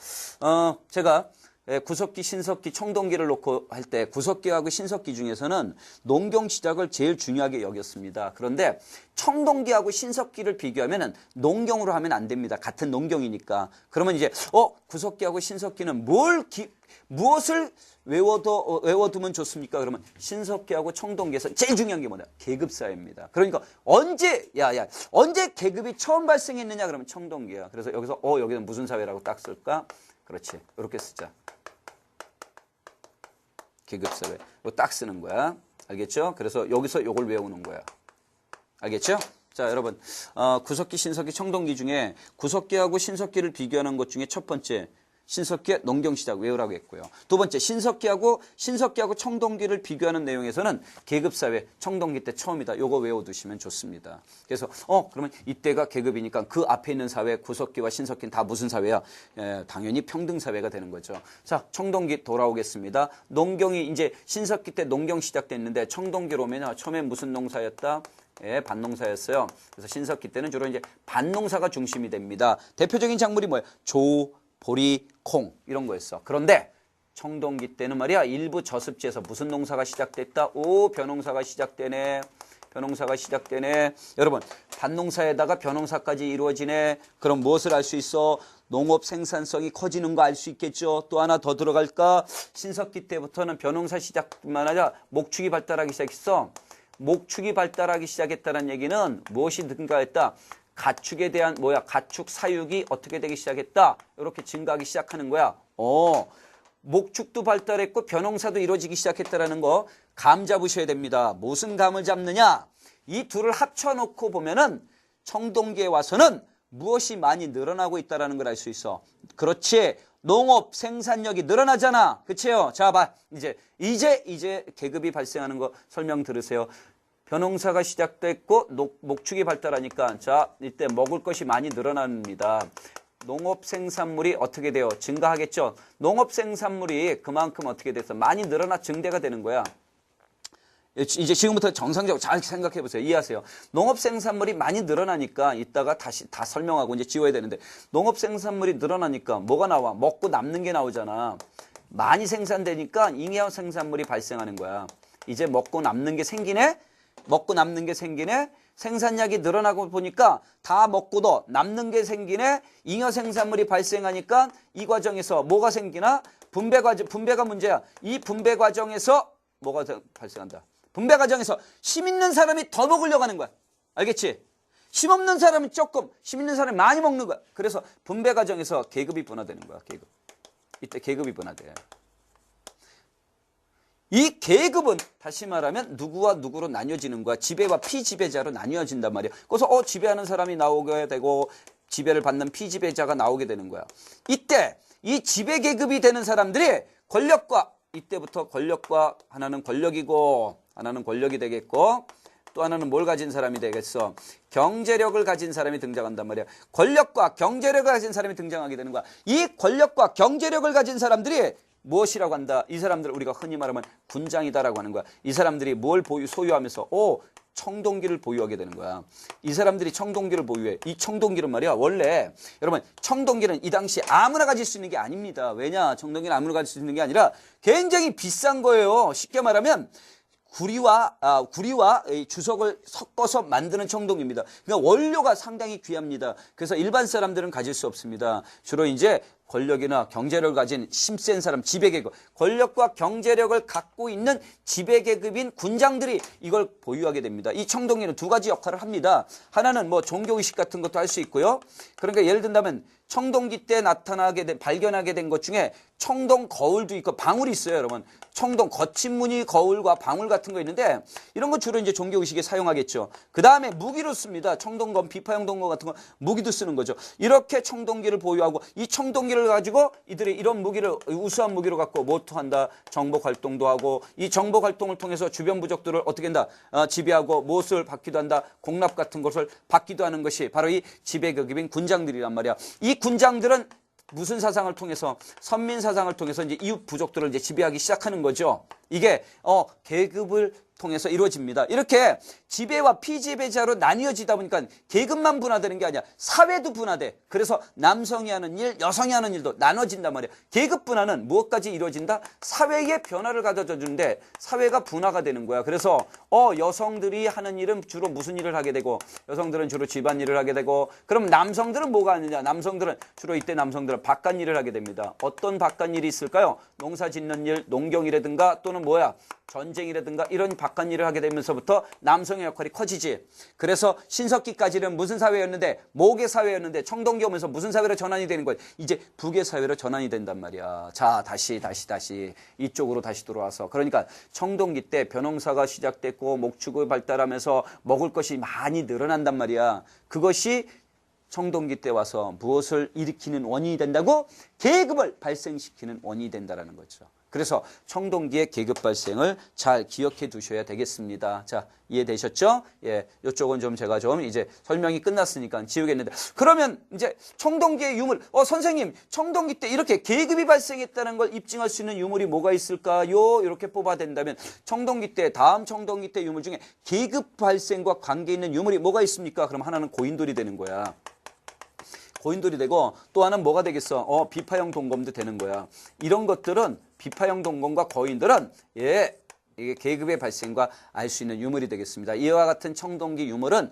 제가 구석기, 신석기, 청동기를 놓고 할 때 구석기하고 신석기 중에서는 농경 시작을 제일 중요하게 여겼습니다. 그런데 청동기하고 신석기를 비교하면 농경으로 하면 안 됩니다. 같은 농경이니까. 그러면 이제 구석기하고 신석기는 무엇을 외워두면 좋습니까? 그러면 신석기하고 청동기에서 제일 중요한 게 뭐냐? 계급사회입니다. 그러니까 언제 계급이 처음 발생했느냐? 그러면 청동기야. 그래서 여기서 여기는 무슨 사회라고 딱 쓸까? 그렇지. 이렇게 쓰자. 계급사회. 이거 딱 쓰는 거야. 알겠죠? 그래서 여기서 이걸 외우는 거야. 알겠죠? 자, 여러분. 구석기, 신석기, 청동기 중에 구석기하고 신석기를 비교하는 것 중에 첫 번째, 신석기의 농경시작 외우라고 했고요. 두 번째, 신석기하고 청동기를 비교하는 내용에서는 계급사회, 청동기 때 처음이다. 요거 외워두시면 좋습니다. 그래서 그러면 이때가 계급이니까 그 앞에 있는 사회, 구석기와 신석기는 다 무슨 사회야? 당연히 평등사회가 되는 거죠. 자, 청동기 돌아오겠습니다. 농경이 이제 신석기 때 농경 시작됐는데 청동기로 오면 처음엔 무슨 농사였다? 밭농사였어요. 그래서 신석기 때는 주로 이제 밭농사가 중심이 됩니다. 대표적인 작물이 뭐예요? 조, 보리, 콩 이런 거였어. 그런데 청동기 때는 말이야 일부 저습지에서 무슨 농사가 시작됐다? 벼농사가 시작되네. 벼농사가 시작되네. 여러분 밭농사에다가 벼농사까지 이루어지네. 그럼 무엇을 알 수 있어? 농업 생산성이 커지는 거 알 수 있겠죠. 또 하나 더 들어갈까? 신석기 때부터는 벼농사 시작뿐만 아니라 목축이 발달하기 시작했어. 목축이 발달하기 시작했다는 얘기는 무엇이 증가했다? 가축에 대한 가축 사육이 어떻게 되기 시작했다. 이렇게 증가하기 시작하는 거야. 목축도 발달했고 벼농사도 이루어지기 시작했다라는 거 감 잡으셔야 됩니다. 무슨 감을 잡느냐? 이 둘을 합쳐놓고 보면은 청동기에 와서는 무엇이 많이 늘어나고 있다라는 걸 알 수 있어. 그렇지. 농업 생산력이 늘어나잖아. 그치요? 자, 봐. 이제 계급이 발생하는 거 설명 들으세요. 벼농사가 시작됐고 목축이 발달하니까 자 이때 먹을 것이 많이 늘어납니다. 농업 생산물이 어떻게 돼요? 증가하겠죠. 농업 생산물이 그만큼 어떻게 돼서 많이 늘어나 증대가 되는 거야. 이제 지금부터 정상적으로 잘 생각해 보세요. 이해하세요. 농업 생산물이 많이 늘어나니까 이따가 다시 다 설명하고 이제 지워야 되는데 농업 생산물이 늘어나니까 뭐가 나와? 먹고 남는 게 나오잖아. 많이 생산되니까 잉여 생산물이 발생하는 거야. 이제 먹고 남는 게 생기네. 생산량이 늘어나고 보니까 다 먹고도 남는 게 생기네. 잉여 생산물이 발생하니까 이 과정에서 뭐가 생기나? 분배가 문제야. 이 분배 과정에서 뭐가 발생한다? 분배 과정에서 심 있는 사람이 더 먹으려고 하는 거야. 알겠지? 심 없는 사람은 조금, 심 있는 사람이 많이 먹는 거야. 그래서 분배 과정에서 계급이 분화되는 거야. 계급. 이때 계급이 분화돼. 이 계급은 다시 말하면 누구와 누구로 나뉘어지는 거야. 지배와 피지배자로 나뉘어진단 말이야. 그래서 지배하는 사람이 나오게 되고 지배를 받는 피지배자가 나오게 되는 거야. 이때 이 지배 계급이 되는 사람들이 이때부터 권력과 하나는 권력이고 하나는 권력이 되겠고 또 하나는 뭘 가진 사람이 되겠어? 경제력을 가진 사람이 등장한단 말이야. 권력과 경제력을 가진 사람이 등장하게 되는 거야. 이 권력과 경제력을 가진 사람들이 무엇이라고 한다? 이 사람들 우리가 흔히 말하면 군장이다라고 하는 거야. 이 사람들이 뭘 소유하면서 청동기를 보유하게 되는 거야. 이 사람들이 청동기를 보유해. 이 청동기는 말이야. 원래 여러분 청동기는 이 당시 아무나 가질 수 있는 게 아닙니다. 왜냐? 청동기는 아무나 가질 수 있는 게 아니라 굉장히 비싼 거예요. 쉽게 말하면 구리와 주석을 섞어서 만드는 청동기입니다. 그러니까 원료가 상당히 귀합니다. 그래서 일반 사람들은 가질 수 없습니다. 주로 이제 권력이나 경제력을 가진 힘센 사람, 지배계급, 권력과 경제력을 갖고 있는 지배계급인 군장들이 이걸 보유하게 됩니다. 이 청동기는 두 가지 역할을 합니다. 하나는 종교의식 같은 것도 할 수 있고요. 그러니까 예를 든다면 청동기 때 발견하게 된 것 중에 청동 거울도 있고 방울이 있어요, 여러분. 청동 거친 무늬 거울과 방울 같은 거 있는데 이런 거 주로 이제 종교의식에 사용하겠죠. 그 다음에 무기로 씁니다. 청동검, 비파형 동거 같은 거 무기도 쓰는 거죠. 이렇게 청동기를 보유하고 이 청동기를 가지고 이들이 이런 무기를 우수한 무기로 갖고 모토한다. 정복 활동도 하고 이 정복 활동을 통해서 주변 부족들을 어떻게 한다? 지배하고 못을 받기도 한다. 공납 같은 것을 받기도 하는 것이 바로 이 지배계급인 군장들이란 말이야. 이 군장들은 무슨 사상을 통해서 선민 사상을 통해서 이제 이웃 부족들을 이제 지배하기 시작하는 거죠. 이게 계급을 통해서 이루어집니다. 이렇게 지배와 피지배자로 나뉘어지다 보니까 계급만 분화되는 게 아니야. 사회도 분화돼. 그래서 남성이 하는 일, 여성이 하는 일도 나눠진단 말이야. 계급 분화는 무엇까지 이루어진다? 사회의 변화를 가져다 주는데 사회가 분화가 되는 거야. 그래서 여성들이 하는 일은 주로 무슨 일을 하게 되고 여성들은 주로 집안일을 하게 되고 그럼 남성들은 뭐가 하느냐? 남성들은 주로 이때 남성들은 바깥일을 하게 됩니다. 어떤 바깥일이 있을까요? 농사 짓는 일, 농경이라든가 또는 뭐야? 전쟁이라든가 이런 바깥일을 하게 되면서부터 남성의 역할이 커지지. 그래서 신석기까지는 무슨 사회였는데 모계 사회였는데 청동기 오면서 무슨 사회로 전환이 되는 거야. 이제 북의 사회로 전환이 된단 말이야. 자, 다시 이쪽으로 다시 돌아와서 그러니까 청동기 때 벼농사가 시작됐고 목축이 발달하면서 먹을 것이 많이 늘어난단 말이야. 그것이 청동기 때 와서 무엇을 일으키는 원인이 된다고? 계급을 발생시키는 원인이 된다는 거죠. 그래서 청동기의 계급 발생을 잘 기억해 두셔야 되겠습니다. 자, 이해되셨죠? 예, 이쪽은 좀 제가 좀 이제 설명이 끝났으니까 지우겠는데 그러면 이제 청동기의 유물, 선생님 청동기 때 이렇게 계급이 발생했다는 걸 입증할 수 있는 유물이 뭐가 있을까요? 이렇게 뽑아야 된다면 청동기 때, 다음 청동기 때 유물 중에 계급 발생과 관계 있는 유물이 뭐가 있습니까? 그럼 하나는 고인돌이 되는 거야. 고인돌이 되고 또 하나는 뭐가 되겠어? 비파형 동검도 되는 거야. 이런 것들은 비파형 동검과 고인돌은 이게 계급의 발생과 알 수 있는 유물이 되겠습니다. 이와 같은 청동기 유물은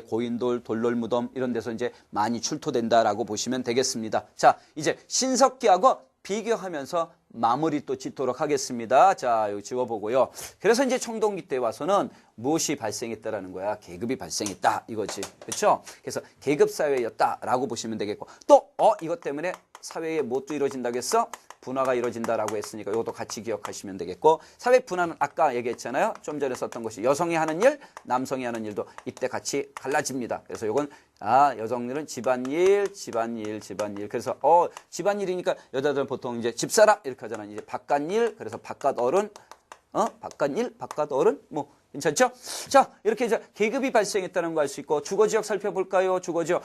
고인돌, 돌롤무덤 이런 데서 이제 많이 출토된다라고 보시면 되겠습니다. 자, 이제 신석기하고 비교하면서 마무리 또 짓도록 하겠습니다. 자, 여기 지워보고요. 그래서 이제 청동기 때 와서는 무엇이 발생했다라는 거야? 계급이 발생했다 이거지. 그렇죠? 그래서 계급사회였다라고 보시면 되겠고 또 이것 때문에 사회에 무엇도 이루어진다고 했어? 분화가 이루어진다라고 했으니까 이것도 같이 기억하시면 되겠고 사회 분화는 아까 얘기했잖아요. 좀 전에 썼던 것이 여성이 하는 일, 남성이 하는 일도 이때 같이 갈라집니다. 그래서 이건 여성들은 집안일. 그래서 집안일이니까 여자들은 보통 이제 집사람 이렇게 하잖아. 이제 바깥일, 그래서 바깥어른, 바깥어른 뭐 괜찮죠? 자, 이렇게 이제 계급이 발생했다는 거 알 수 있고 주거지역 살펴볼까요? 주거지역.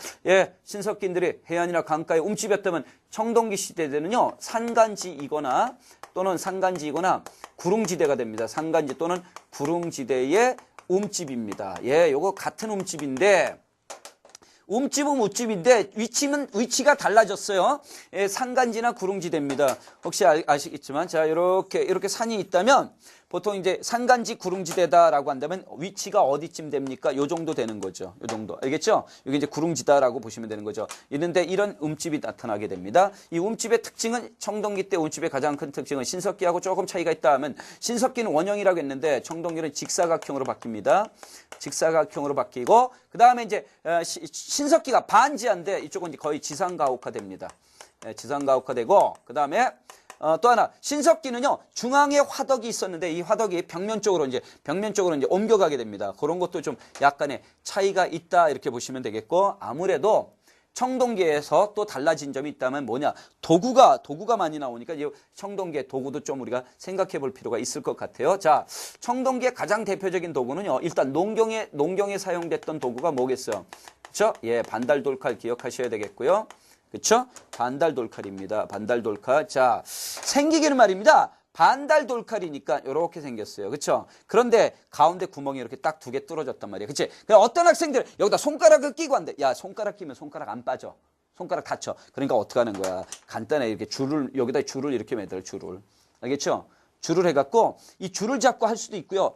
신석기인들이 해안이나 강가에 움집했다면 청동기 시대 때는요 산간지이거나 또는 구릉지대가 됩니다. 산간지 또는 구릉지대의 움집입니다. 요거 같은 움집인데 움집은 움집인데 위치가 달라졌어요. 산간지나 구릉지대입니다. 혹시 아시겠지만 자 이렇게 산이 있다면 보통 이제 산간지 구릉지대다라고 한다면 위치가 어디쯤 됩니까? 요 정도 되는 거죠. 요 정도. 알겠죠? 여기 이제 구릉지다라고 보시면 되는 거죠. 이런데 이런 움집이 나타나게 됩니다. 이 움집의 특징은 청동기 때 움집의 가장 큰 특징은 신석기하고 조금 차이가 있다 하면 신석기는 원형이라고 했는데 청동기는 직사각형으로 바뀝니다. 직사각형으로 바뀌고 그 다음에 이제 신석기가 반지하인데 이쪽은 이제 거의 지상가옥화 됩니다. 지상가옥화 되고 그 다음에 또 하나 신석기는요 중앙에 화덕이 있었는데 이 화덕이 벽면 쪽으로 이제 옮겨가게 됩니다. 그런 것도 좀 약간의 차이가 있다 이렇게 보시면 되겠고 아무래도 청동기에서 또 달라진 점이 있다면 뭐냐 도구가 많이 나오니까 이 청동기의 도구도 좀 우리가 생각해 볼 필요가 있을 것 같아요. 자, 청동기의 가장 대표적인 도구는요 일단 농경에 사용됐던 도구가 뭐겠어요? 그렇죠? 반달돌칼 기억하셔야 되겠고요. 그렇죠? 반달돌칼입니다. 반달돌칼. 자, 생기기는 말입니다. 반달돌칼이니까 이렇게 생겼어요. 그렇죠? 그런데 가운데 구멍이 이렇게 딱 2개 뚫어졌단 말이에요. 그치? 어떤 학생들 여기다 손가락을 끼고 한대. 야, 손가락 끼면 손가락 안 빠져. 손가락 다쳐. 그러니까 어떻게 하는 거야? 간단해. 이렇게 여기다 줄을 이렇게 매달아, 줄을. 알겠죠? 줄을 해갖고 이 줄을 잡고 할 수도 있고요.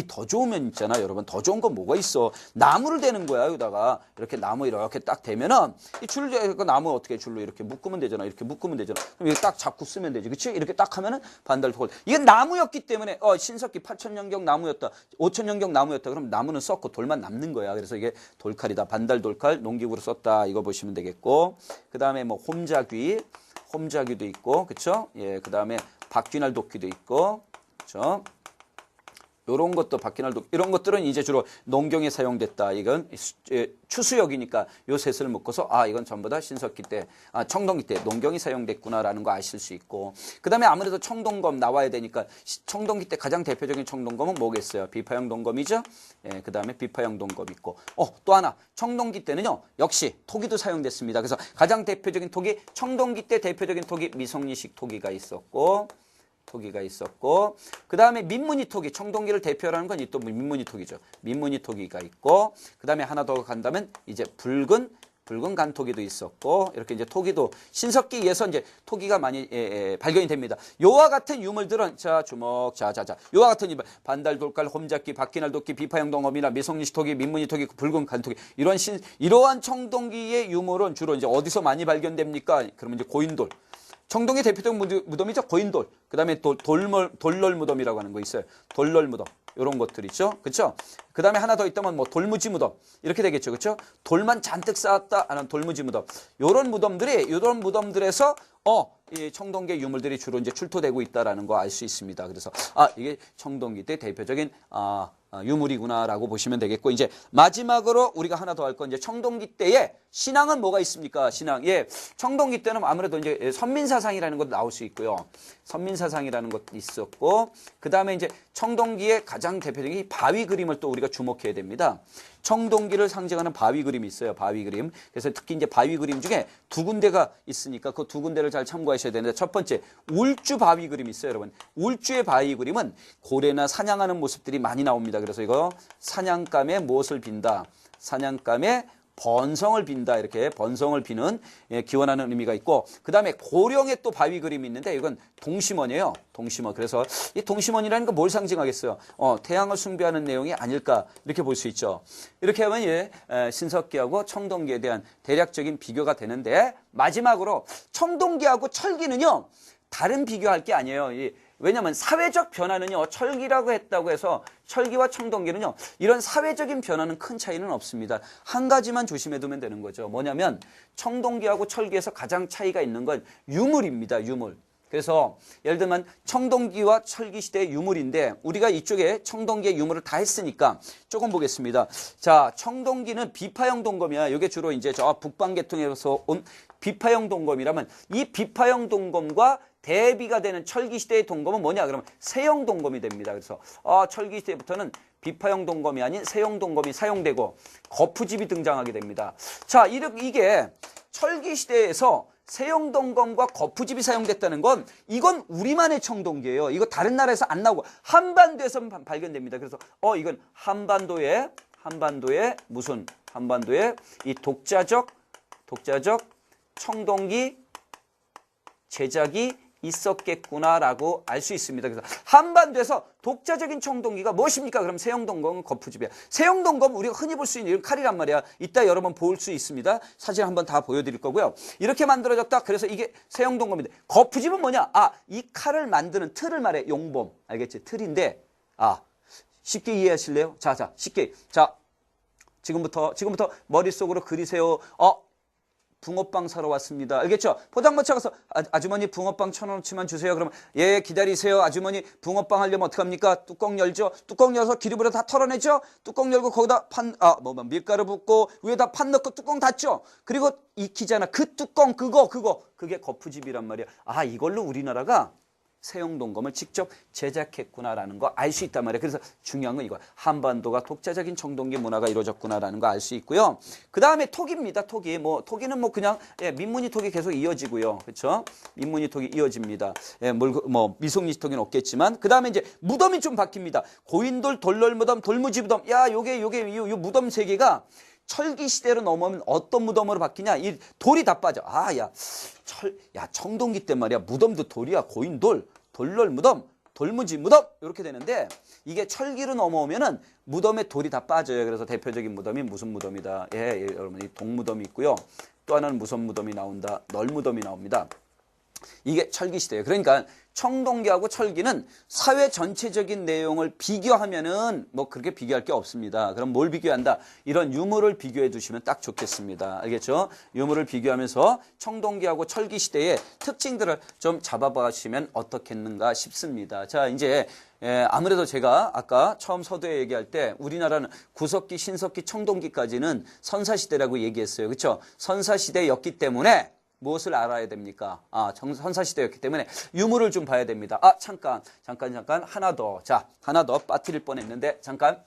더 좋으면 있잖아, 여러분. 더 좋은 건 뭐가 있어? 나무를 대는 거야, 여기다가. 이렇게 나무 이렇게 딱 대면은, 이 줄을, 나무 어떻게 줄로 이렇게 묶으면 되잖아. 이렇게 묶으면 되잖아. 그럼 이렇게 딱 잡고 쓰면 되지. 그치? 이렇게 딱 하면은 반달돌. 이건 나무였기 때문에, 신석기 8000년경 나무였다. 5000년경 나무였다. 그럼 나무는 썩고 돌만 남는 거야. 그래서 이게 돌칼이다. 반달돌칼, 농기구로 썼다. 이거 보시면 되겠고. 그 다음에 뭐, 홈자귀도 있고, 그쵸? 그 다음에 박쥐날 도끼도 있고, 그쵸? 이런 것도 바퀴날도 이런 것들은 이제 주로 농경에 사용됐다. 이건 추수역이니까 요 셋을 묶어서 이건 전부 다 신석기 때, 청동기 때 농경이 사용됐구나라는 거 아실 수 있고 그 다음에 아무래도 청동검 나와야 되니까 청동기 때 가장 대표적인 청동검은 뭐겠어요? 비파형 동검이죠. 그 다음에 비파형 동검 있고 또 하나 청동기 때는요 역시 토기도 사용됐습니다. 그래서 가장 대표적인 토기 청동기 때 대표적인 토기 미성리식 토기가 있었고 토기가 있었고, 그 다음에 민무늬 토기, 청동기를 대표하는 건 이 또 민무늬 토기죠. 민무늬 토기가 있고, 그 다음에 하나 더 간다면 이제 붉은 간토기도 있었고, 이렇게 이제 토기도 신석기에서 이제 토기가 많이 발견이 됩니다. 요와 같은 유물들은 자 주목, 요와 같은 유물 반달 돌깔, 홈잡기, 바퀴날 도끼, 비파형 동검이나 미성리시 토기, 민무늬 토기, 붉은 간토기 이러한 청동기의 유물은 주로 이제 어디서 많이 발견됩니까? 그러면 이제 고인돌. 청동기 대표적 무덤이죠. 고인돌. 그 다음에 돌널 무덤이라고 하는 거 있어요. 돌널 무덤. 이런 것들 있죠. 그렇죠? 그 다음에 하나 더 있다면 뭐 돌무지 무덤. 이렇게 되겠죠. 그렇죠? 돌만 잔뜩 쌓았다 하는 돌무지 무덤. 이런 무덤들에서 이 청동기 유물들이 주로 이제 출토되고 있다라는 거 알 수 있습니다. 그래서 이게 청동기 때 대표적인 유물이구나라고 보시면 되겠고, 이제 마지막으로 우리가 하나 더 할 건 이제 청동기 때에 신앙은 뭐가 있습니까? 신앙. 청동기 때는 아무래도 이제 선민사상이라는 것도 나올 수 있고요. 선민사상이라는 것도 있었고, 그 다음에 이제 청동기의 가장 대표적인 바위 그림을 또 우리가 주목해야 됩니다. 청동기를 상징하는 바위 그림이 있어요. 바위 그림. 그래서 특히 이제 바위 그림 중에 두 군데가 있으니까 그 두 군데를 잘 참고하셔야 되는데, 첫 번째 울주 바위 그림이 있어요, 여러분. 울주의 바위 그림은 고래나 사냥하는 모습들이 많이 나옵니다. 그래서 이거 사냥감에 무엇을 빈다. 사냥감에 번성을 빈다. 이렇게 번성을 비는 기원하는 의미가 있고, 그 다음에 고령의 또 바위 그림이 있는데 이건 동심원이에요. 동심원. 그래서 이 동심원이라는 건 뭘 상징하겠어요? 태양을 숭배하는 내용이 아닐까 이렇게 볼 수 있죠. 이렇게 하면 신석기하고 청동기에 대한 대략적인 비교가 되는데, 마지막으로 청동기하고 철기는요 다른 비교할 게 아니에요. 왜냐하면 사회적 변화는요, 철기라고 했다고 해서 철기와 청동기는요, 이런 사회적인 변화는 큰 차이는 없습니다. 한 가지만 조심해 두면 되는 거죠. 뭐냐면 청동기하고 철기에서 가장 차이가 있는 건 유물입니다. 유물. 그래서 예를 들면 청동기와 철기 시대의 유물인데, 우리가 이쪽에 청동기의 유물을 다 했으니까 조금 보겠습니다. 자, 청동기는 비파형 동검이야. 이게 주로 이제 저 북방 계통에서 온 비파형 동검이라면, 이 비파형 동검과 대비가 되는 철기 시대의 동검은 뭐냐? 그러면 세형 동검이 됩니다. 그래서 철기 시대부터는 비파형 동검이 아닌 세형 동검이 사용되고 거푸집이 등장하게 됩니다. 자, 이게 철기 시대에서 세형 동검과 거푸집이 사용됐다는 건 이건 우리만의 청동기예요. 이거 다른 나라에서 안 나오고 한반도에서 발견됩니다. 그래서 이건 한반도에 이 독자적 청동기 제작이 있었겠구나라고 알 수 있습니다. 그래서 한반도에서 독자적인 청동기가 무엇입니까? 그럼 세형동검은 거푸집이야. 세형동검 우리가 흔히 볼 수 있는 이런 칼이란 말이야. 이따 여러 번 볼 수 있습니다. 사진 한번 다 보여드릴 거고요. 이렇게 만들어졌다. 그래서 이게 세형동검인데, 거푸집은 뭐냐? 이 칼을 만드는 틀을 말해. 용범. 알겠지? 틀인데 쉽게 이해하실래요? 자, 쉽게. 자, 지금부터 머릿속으로 그리세요. 붕어빵 사러 왔습니다. 알겠죠? 포장마차 가서 아주머니 붕어빵 1,000원어치만 주세요. 그러면 기다리세요. 아주머니 붕어빵 하려면 어떡합니까? 뚜껑 열죠. 뚜껑 열어서 기름으로 다 털어내죠. 뚜껑 열고 거기다 밀가루 붓고 위에다 판 넣고 뚜껑 닫죠. 그리고 익히잖아. 그 뚜껑 그게 거푸집이란 말이야. 이걸로 우리나라가 세형동검을 직접 제작했구나라는 거 알 수 있단 말이에요. 그래서 중요한 건 이거, 한반도가 독자적인 청동기 문화가 이루어졌구나라는 거 알 수 있고요. 그 다음에 토기입니다. 토기는 그냥 민무늬 토기 계속 이어지고요. 그렇죠? 민무늬 토기 이어집니다. 미송리 토기는 없겠지만, 그 다음에 이제 무덤이 좀 바뀝니다. 고인돌, 돌널 무덤, 돌무지 무덤. 요게 요 무덤 세 개가 철기 시대로 넘어오면 어떤 무덤으로 바뀌냐? 이 돌이 다 빠져. 청동기 때 말이야. 무덤도 돌이야. 고인돌, 돌널 무덤, 돌무지 무덤 이렇게 되는데, 이게 철기로 넘어오면은 무덤에 돌이 다 빠져요. 그래서 대표적인 무덤이 무슨 무덤이다. 여러분, 이 동무덤이 있고요. 또 하나는 무슨 무덤이 나온다. 널무덤이 나옵니다. 이게 철기 시대예요. 그러니까 청동기하고 철기는 사회 전체적인 내용을 비교하면은 그렇게 비교할 게 없습니다. 그럼 뭘 비교한다? 이런 유물을 비교해 두시면 딱 좋겠습니다. 알겠죠? 유물을 비교하면서 청동기하고 철기 시대의 특징들을 좀 잡아보시면 어떻겠는가 싶습니다. 자, 이제 아무래도 제가 아까 처음 서두에 얘기할 때 우리나라는 구석기, 신석기, 청동기까지는 선사시대라고 얘기했어요. 그렇죠? 선사시대였기 때문에 무엇을 알아야 됩니까? 선사시대였기 때문에 유물을 좀 봐야 됩니다. 잠깐. 하나 더 빠뜨릴 뻔했는데, 잠깐.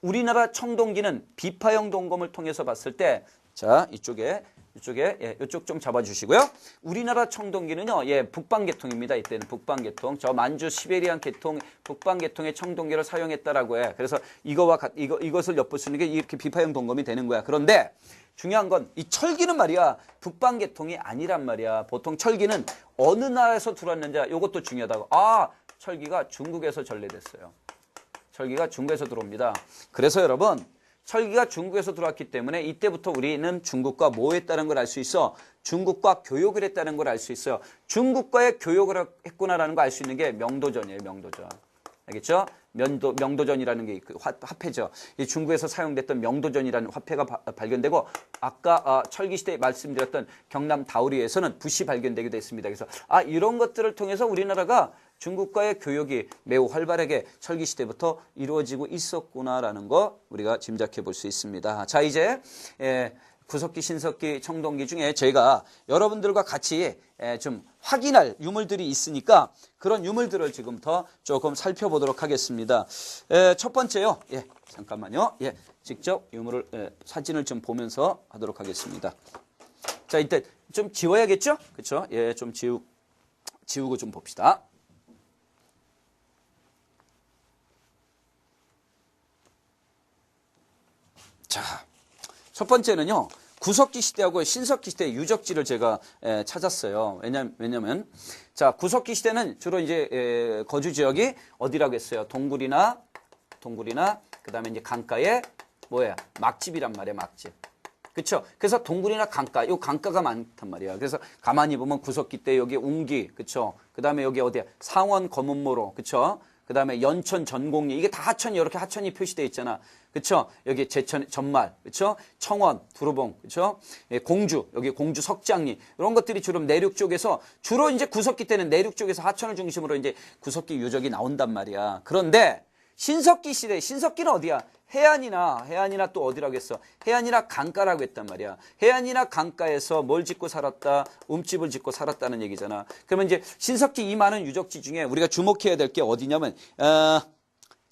우리나라 청동기는 비파형 동검을 통해서 봤을 때, 자, 이쪽에 이쪽에, 예, 이쪽 좀 잡아주시고요. 우리나라 청동기는요, 예, 북방계통입니다. 이때는 북방계통. 저 만주 시베리안 계통, 북방계통의 청동기를 사용했다라고 해. 그래서 이것을 엿볼 수 있는 게 이렇게 비파형 동검이 되는 거야. 그런데 중요한 건 이 철기는 말이야, 북방계통이 아니란 말이야. 보통 철기는 어느 나라에서 들어왔는지, 이것도 중요하다고. 아, 철기가 중국에서 전래됐어요. 철기가 중국에서 들어옵니다. 그래서 여러분, 철기가 중국에서 들어왔기 때문에 이때부터 우리는 중국과 뭐 했다는 걸 알 수 있어. 중국과 교역을 했다는 걸 알 수 있어요. 중국과의 교역을 했구나라는 걸 알 수 있는 게 명도전이에요. 명도전. 알겠죠? 명도전이라는 게 화폐죠. 이 중국에서 사용됐던 명도전이라는 화폐가 발견되고, 아까 철기 시대에 말씀드렸던 경남 다우리에서는 붓이 발견되기도 했습니다. 그래서 이런 것들을 통해서 우리나라가 중국과의 교역이 매우 활발하게 철기 시대부터 이루어지고 있었구나라는 거 우리가 짐작해 볼 수 있습니다. 자, 이제 구석기, 신석기, 청동기 중에 저희가 여러분들과 같이 좀 확인할 유물들이 있으니까 그런 유물들을 지금부터 조금 살펴보도록 하겠습니다. 첫 번째요. 예, 잠깐만요. 예, 직접 유물을 사진을 좀 보면서 하도록 하겠습니다. 자, 이때 좀 지워야겠죠? 그렇죠? 예, 좀 지우고 좀 봅시다. 자, 첫 번째는요. 구석기 시대하고 신석기 시대의 유적지를 제가 찾았어요. 왜냐면 자, 구석기 시대는 주로 이제 거주 지역이 어디라고 했어요? 동굴이나 그다음에 이제 강가에 뭐야? 막집이란 말이야, 막집. 그렇죠? 그래서 동굴이나 강가, 요 강가가 많단 말이야. 그래서 가만히 보면 구석기 때 여기 웅기, 그렇죠? 그다음에 여기 어디야? 상원 검은모로, 그렇죠? 그 다음에 연천, 전곡리, 이게 다 하천이, 이렇게 하천이 표시되어 있잖아. 그쵸? 여기 제천, 전말, 그쵸? 청원, 두루봉, 그쵸? 예, 공주, 여기 공주 석장리, 이런 것들이 주로 내륙 쪽에서, 주로 이제 구석기 때는 내륙 쪽에서 하천을 중심으로 이제 구석기 유적이 나온단 말이야. 그런데 신석기 시대, 신석기는 어디야? 해안이나 또 어디라고 했어? 해안이나 강가라고 했단 말이야. 해안이나 강가에서 뭘 짓고 살았다? 움집을 짓고 살았다는 얘기잖아. 그러면 이제 신석기 이 많은 유적지 중에 우리가 주목해야 될 게 어디냐면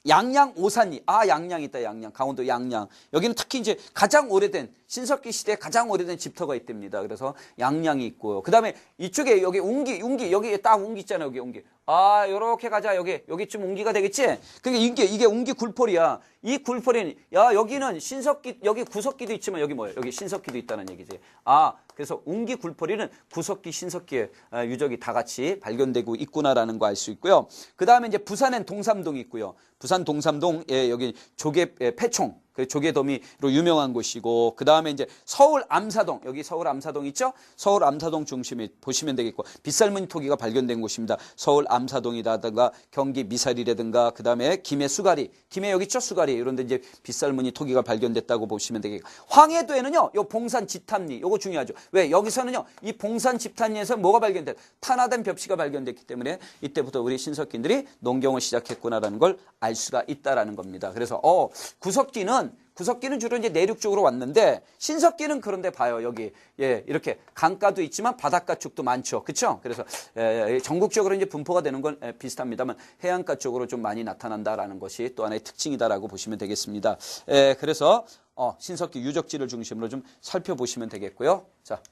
양양 오산리. 양양 있다, 양양. 강원도 양양. 여기는 특히 이제 가장 오래된, 신석기 시대에 가장 오래된 집터가 있답니다. 그래서 양양이 있고요. 그 다음에 이쪽에 여기 웅기, 여기 딱 웅기 있잖아, 여기 웅기. 요렇게 가자, 여기쯤 웅기가 되겠지? 그러니까 이게 웅기 굴포리야. 이 굴포리는, 여기는 신석기, 여기 구석기도 있지만 여기 뭐예요? 여기 신석기도 있다는 얘기지. 그래서 웅기 굴포리는 구석기, 신석기의 유적이 다 같이 발견되고 있구나라는 거 알 수 있고요. 그 다음에 이제 부산엔 동삼동이 있고요. 부산 동삼동, 여기 조개 패총, 그 조개더미로 유명한 곳이고, 그 다음에 이제 서울 암사동, 여기 서울 암사동 있죠? 서울 암사동 중심에 보시면 되겠고, 빗살무늬 토기가 발견된 곳입니다. 서울 암사동이라든가 경기 미사리라든가, 그 다음에 김해 수가리, 김해 여기 있죠? 수가리, 이런데 이제 빗살무늬 토기가 발견됐다고 보시면 되겠고, 황해도에는요, 요 봉산 집탑리, 요거 중요하죠. 왜? 여기서는요, 이 봉산 집탑리에서 뭐가 발견됐? 탄화된 벽시가 발견됐기 때문에 이때부터 우리 신석기인들이 농경을 시작했구나라는 걸 알 수가 있다라는 겁니다. 그래서 구석기는 주로 이제 내륙 쪽으로 왔는데, 신석기는 그런데 봐요, 여기. 이렇게 강가도 있지만 바닷가 쪽도 많죠. 그쵸? 그래서, 전국적으로 이제 분포가 되는 건 비슷합니다만, 해안가 쪽으로 좀 많이 나타난다라는 것이 또 하나의 특징이다라고 보시면 되겠습니다. 그래서, 신석기 유적지를 중심으로 좀 살펴보시면 되겠고요. 자.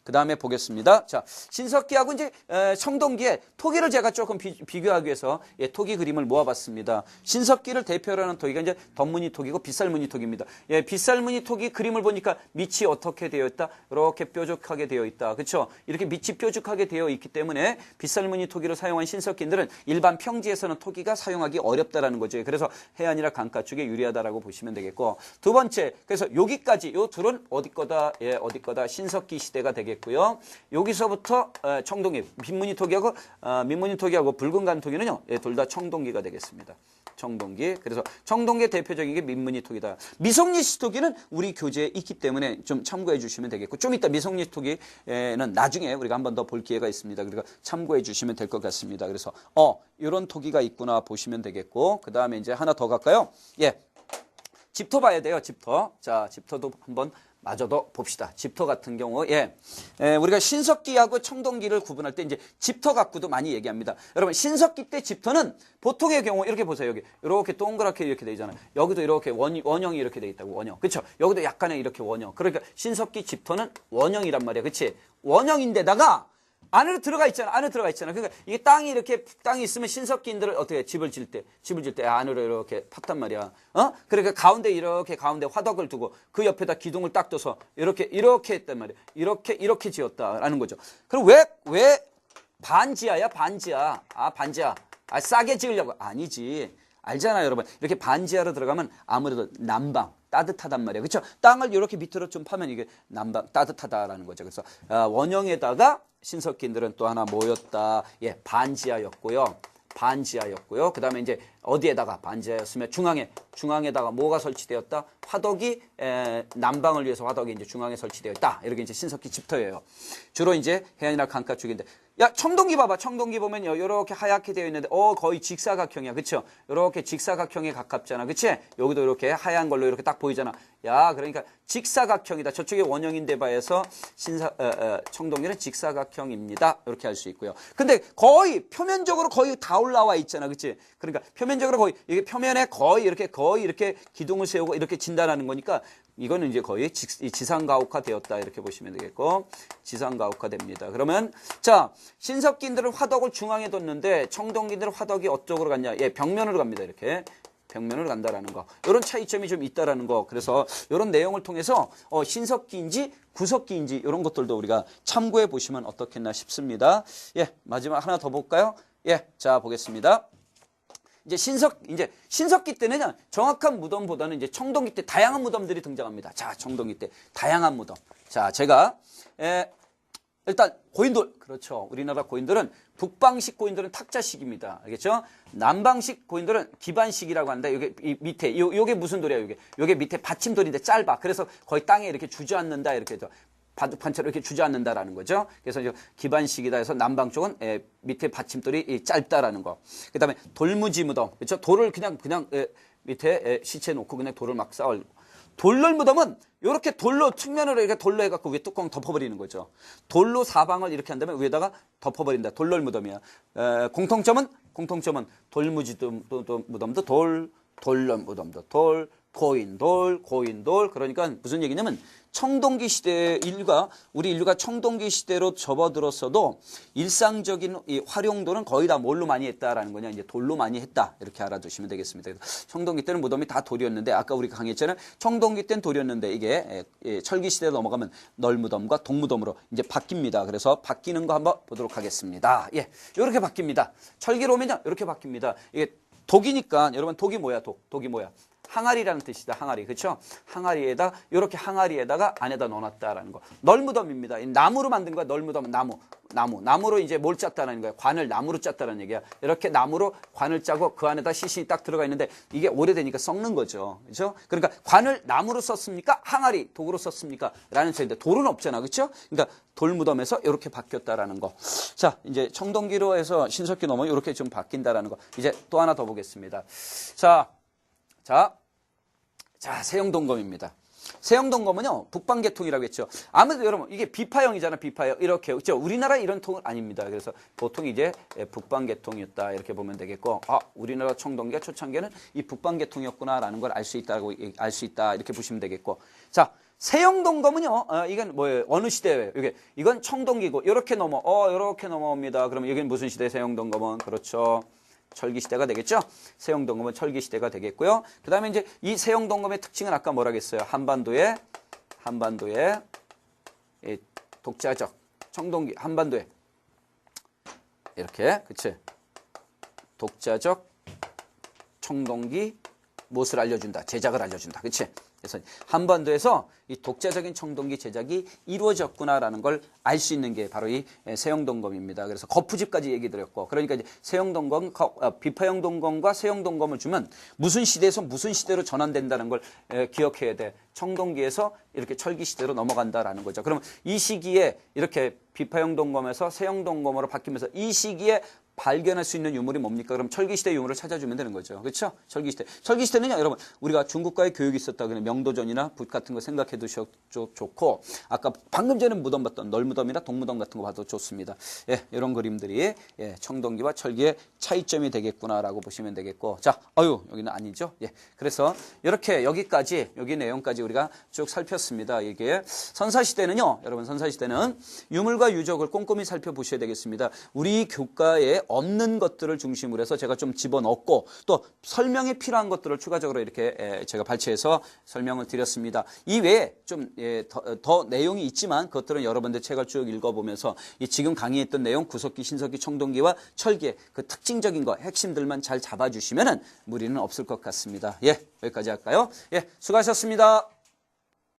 그 다음에 보겠습니다. 자, 신석기하고 이제 청동기의 토기를 제가 조금 비교하기 위해서 토기 그림을 모아봤습니다. 신석기를 대표로 하는 토기가 이제 덧무늬 토기고 빗살무늬 토기입니다. 빗살무늬 토기 그림을 보니까 밑이 어떻게 되어 있다? 이렇게 뾰족하게 되어 있다. 그렇죠? 이렇게 밑이 뾰족하게 되어 있기 때문에 빗살무늬 토기를 사용한 신석기들은 일반 평지에서는 토기가 사용하기 어렵다라는 거죠. 그래서 해안이나 강가 쪽에 유리하다라고 보시면 되겠고, 두 번째, 그래서 여기까지 요 둘은 어디 거다? 어디 거다? 신석기 시대가 되겠고. 고요. 여기서부터 청동기, 민무늬 토기하고 붉은 간토기는요, 둘 다 청동기가 되겠습니다. 청동기. 그래서 청동기의 대표적인 게 민무늬 토기다. 미송리시 토기는 우리 교재에 있기 때문에 좀 참고해 주시면 되겠고, 좀 이따 미송리시 토기는 나중에 우리가 한 번 더 볼 기회가 있습니다. 그러니까 참고해 주시면 될 것 같습니다. 그래서 이런 토기가 있구나 보시면 되겠고, 그 다음에 이제 하나 더 갈까요? 집터 봐야 돼요, 집터. 자, 집터도 한번 마저도 봅시다. 집터 같은 경우, 우리가 신석기하고 청동기를 구분할 때 이제 집터 갖고도 많이 얘기합니다. 여러분, 신석기 때 집터는 보통의 경우 이렇게 보세요. 여기 이렇게 동그랗게 이렇게 돼 있잖아요. 여기도 이렇게 원형이 이렇게 돼 있다고, 원형. 그렇죠? 여기도 약간의 이렇게 원형. 그러니까 신석기 집터는 원형이란 말이야. 그렇지? 원형인데다가 안으로 들어가 있잖아. 안으로 들어가 있잖아. 그러니까 이게 땅이 있으면 신석기인들을 어떻게 해? 집을 질 때 안으로 이렇게 팠단 말이야. 그러니까 가운데 화덕을 두고 그 옆에다 기둥을 딱 둬서 이렇게 했단 말이야. 이렇게 지었다라는 거죠. 그럼 왜 반지하야? 반지하. 반지하. 싸게 지으려고. 아니지. 알잖아요, 여러분. 이렇게 반지하로 들어가면 아무래도 난방. 따뜻하단 말이에요. 그렇죠? 땅을 이렇게 밑으로 좀 파면 이게 난방 따뜻하다라는 거죠. 그래서 원형에다가 신석기인들은 또 하나 모였다. 반지하였고요. 그 다음에 이제 어디에다가 반지하였으면 중앙에다가 뭐가 설치되었다? 화덕이 난방을 위해서 화덕이 이제 중앙에 설치되었다. 이렇게 이제 신석기 집터예요. 주로 이제 해안이나 강가 쪽인데. 청동기 봐봐. 청동기 보면요. 이렇게 하얗게 되어 있는데, 거의 직사각형이야. 그쵸? 이렇게 직사각형에 가깝잖아. 그치? 여기도 이렇게 하얀 걸로 이렇게 딱 보이잖아. 그러니까 직사각형이다. 저쪽에 원형인데 바에서 청동기는 직사각형입니다. 이렇게 할 수 있고요. 근데 거의 표면적으로 거의 다 올라와 있잖아. 그치? 그러니까 표면적으로 이게 표면에 거의 이렇게 기둥을 세우고 이렇게 진단하는 거니까 이거는 이제 거의 지상가옥화 되었다. 이렇게 보시면 되겠고, 지상가옥화 됩니다. 그러면, 신석기인들은 화덕을 중앙에 뒀는데, 청동기인들은 화덕이 어쪽으로 갔냐? 벽면으로 갑니다. 이렇게. 벽면으로 간다라는 거. 이런 차이점이 좀 있다라는 거. 그래서 이런 내용을 통해서, 신석기인지 구석기인지 이런 것들도 우리가 참고해 보시면 어떻겠나 싶습니다. 마지막 하나 더 볼까요? 자, 보겠습니다. 이제 신석기 때는 정확한 무덤보다는 이제 청동기 때 다양한 무덤들이 등장합니다. 자, 청동기 때 다양한 무덤. 자, 제가 일단 고인돌. 그렇죠. 우리나라 고인돌은 북방식 고인돌은 탁자식입니다. 알겠죠? 남방식 고인돌은 기반식이라고 하는데 이 밑에 요게 무슨 돌이야? 요게 밑에 받침돌인데 짧아. 그래서 거의 땅에 이렇게 주저앉는다 이렇게 해서 바둑판처럼 이렇게 주저앉는다라는 거죠. 그래서 이제 기반식이다 해서 남방 쪽은 밑에 받침돌이 짧다라는 거. 그다음에 돌무지 무덤. 그렇죠? 돌을 그냥 밑에 시체 놓고 그냥 돌을 막 쌓을. 돌널 무덤은 이렇게 돌로 측면으로 이렇게 돌로 해갖고 위에 뚜껑 덮어버리는 거죠. 돌로 사방을 이렇게 한 다음에 위에다가 덮어버린다. 돌널 무덤이야. 공통점은 돌무지 무덤도 돌널 무덤도 고인돌. 그러니까 무슨 얘기냐면 청동기 시대 우리 인류가 청동기 시대로 접어들었어도 일상적인 이 활용도는 거의 다 뭘로 많이 했다라는 거냐? 이제 돌로 많이 했다. 이렇게 알아두시면 되겠습니다. 청동기 때는 무덤이 다 돌이었는데 아까 우리가 강의했잖아요. 청동기 때는 돌이었는데 이게 철기 시대로 넘어가면 널무덤과 동무덤으로 이제 바뀝니다. 그래서 바뀌는 거 한번 보도록 하겠습니다. 이렇게 바뀝니다. 철기로 오면요. 이렇게 바뀝니다. 이게 독이니까 여러분 독이 뭐야? 독이 뭐야? 항아리라는 뜻이다. 항아리. 그렇죠? 항아리에다가 안에다 넣어놨다라는 거. 널무덤입니다. 나무로 만든 거야. 널무덤은 나무로 이제 뭘 짰다는 거야. 관을 나무로 짰다는 얘기야. 이렇게 나무로 관을 짜고 그 안에다 시신이 딱 들어가 있는데 이게 오래되니까 썩는 거죠. 그렇죠? 그러니까 관을 나무로 썼습니까? 항아리 독으로 썼습니까? 라는 차이인데 돌은 없잖아. 그렇죠? 그러니까 돌무덤에서 이렇게 바뀌었다라는 거. 자, 이제 청동기로 해서 신석기 넘어 이렇게 좀 바뀐다라는 거. 이제 또 하나 더 보겠습니다. 자, 세영동검입니다. 세영동검은요, 북방계통이라고 했죠. 아무래도 여러분, 이게 비파형이잖아, 비파형. 이렇게. 그렇죠? 우리나라 이런 통은 아닙니다. 그래서 보통 이제 북방계통이었다. 이렇게 보면 되겠고, 우리나라 청동기가 초창기에는 이 북방계통이었구나라는 걸 알 수 있다. 이렇게 보시면 되겠고. 자, 세영동검은요, 이건 뭐예요? 어느 시대예요? 이건 청동기고, 이렇게 넘어옵니다. 그러면 여기는 무슨 시대? 세영동검은? 그렇죠. 철기시대가 되겠죠? 세영동검은 철기시대가 되겠고요. 그 다음에 이제 이 세영동검의 특징은 아까 뭐라 했어요? 한반도에 독자적 청동기, 한반도에 이렇게, 그치? 독자적 청동기 무엇을 알려준다? 제작을 알려준다. 그치? 그래서 한반도에서 이 독자적인 청동기 제작이 이루어졌구나라는 걸 알 수 있는 게 바로 이 세영동검입니다. 그래서 거푸집까지 얘기 드렸고, 그러니까 이제 세영동검, 비파형동검과 세영동검을 주면 무슨 시대에서 무슨 시대로 전환된다는 걸 기억해야 돼. 청동기에서 이렇게 철기시대로 넘어간다라는 거죠. 그러면 이 시기에 이렇게 비파형동검에서 세영동검으로 바뀌면서 이 시기에 발견할 수 있는 유물이 뭡니까? 그럼 철기시대 유물을 찾아주면 되는 거죠. 그렇죠? 철기시대. 철기시대는요, 여러분, 우리가 중국과의 교육이 있었다. 그냥 명도전이나 붓 같은 거 생각해 두셔도 좋고, 아까 방금 전에 무덤 봤던 널무덤이나 동무덤 같은 거 봐도 좋습니다. 예, 이런 그림들이 예, 청동기와 철기의 차이점이 되겠구나라고 보시면 되겠고, 자, 여기는 아니죠. 예, 그래서 이렇게 여기까지, 여기 내용까지 우리가 쭉 살폈습니다. 이게 선사시대는요, 여러분, 선사시대는 유물과 유적을 꼼꼼히 살펴보셔야 되겠습니다. 우리 교과에 없는 것들을 중심으로 해서 제가 좀 집어넣고 또 설명이 필요한 것들을 추가적으로 이렇게 제가 발췌해서 설명을 드렸습니다. 이 외에 좀 더 내용이 있지만 그것들은 여러분들 책을 쭉 읽어보면서 이 지금 강의했던 내용 구석기, 신석기, 청동기와 철기의 그 특징적인 거 핵심들만 잘 잡아주시면은 무리는 없을 것 같습니다. 예, 여기까지 할까요? 예, 수고하셨습니다.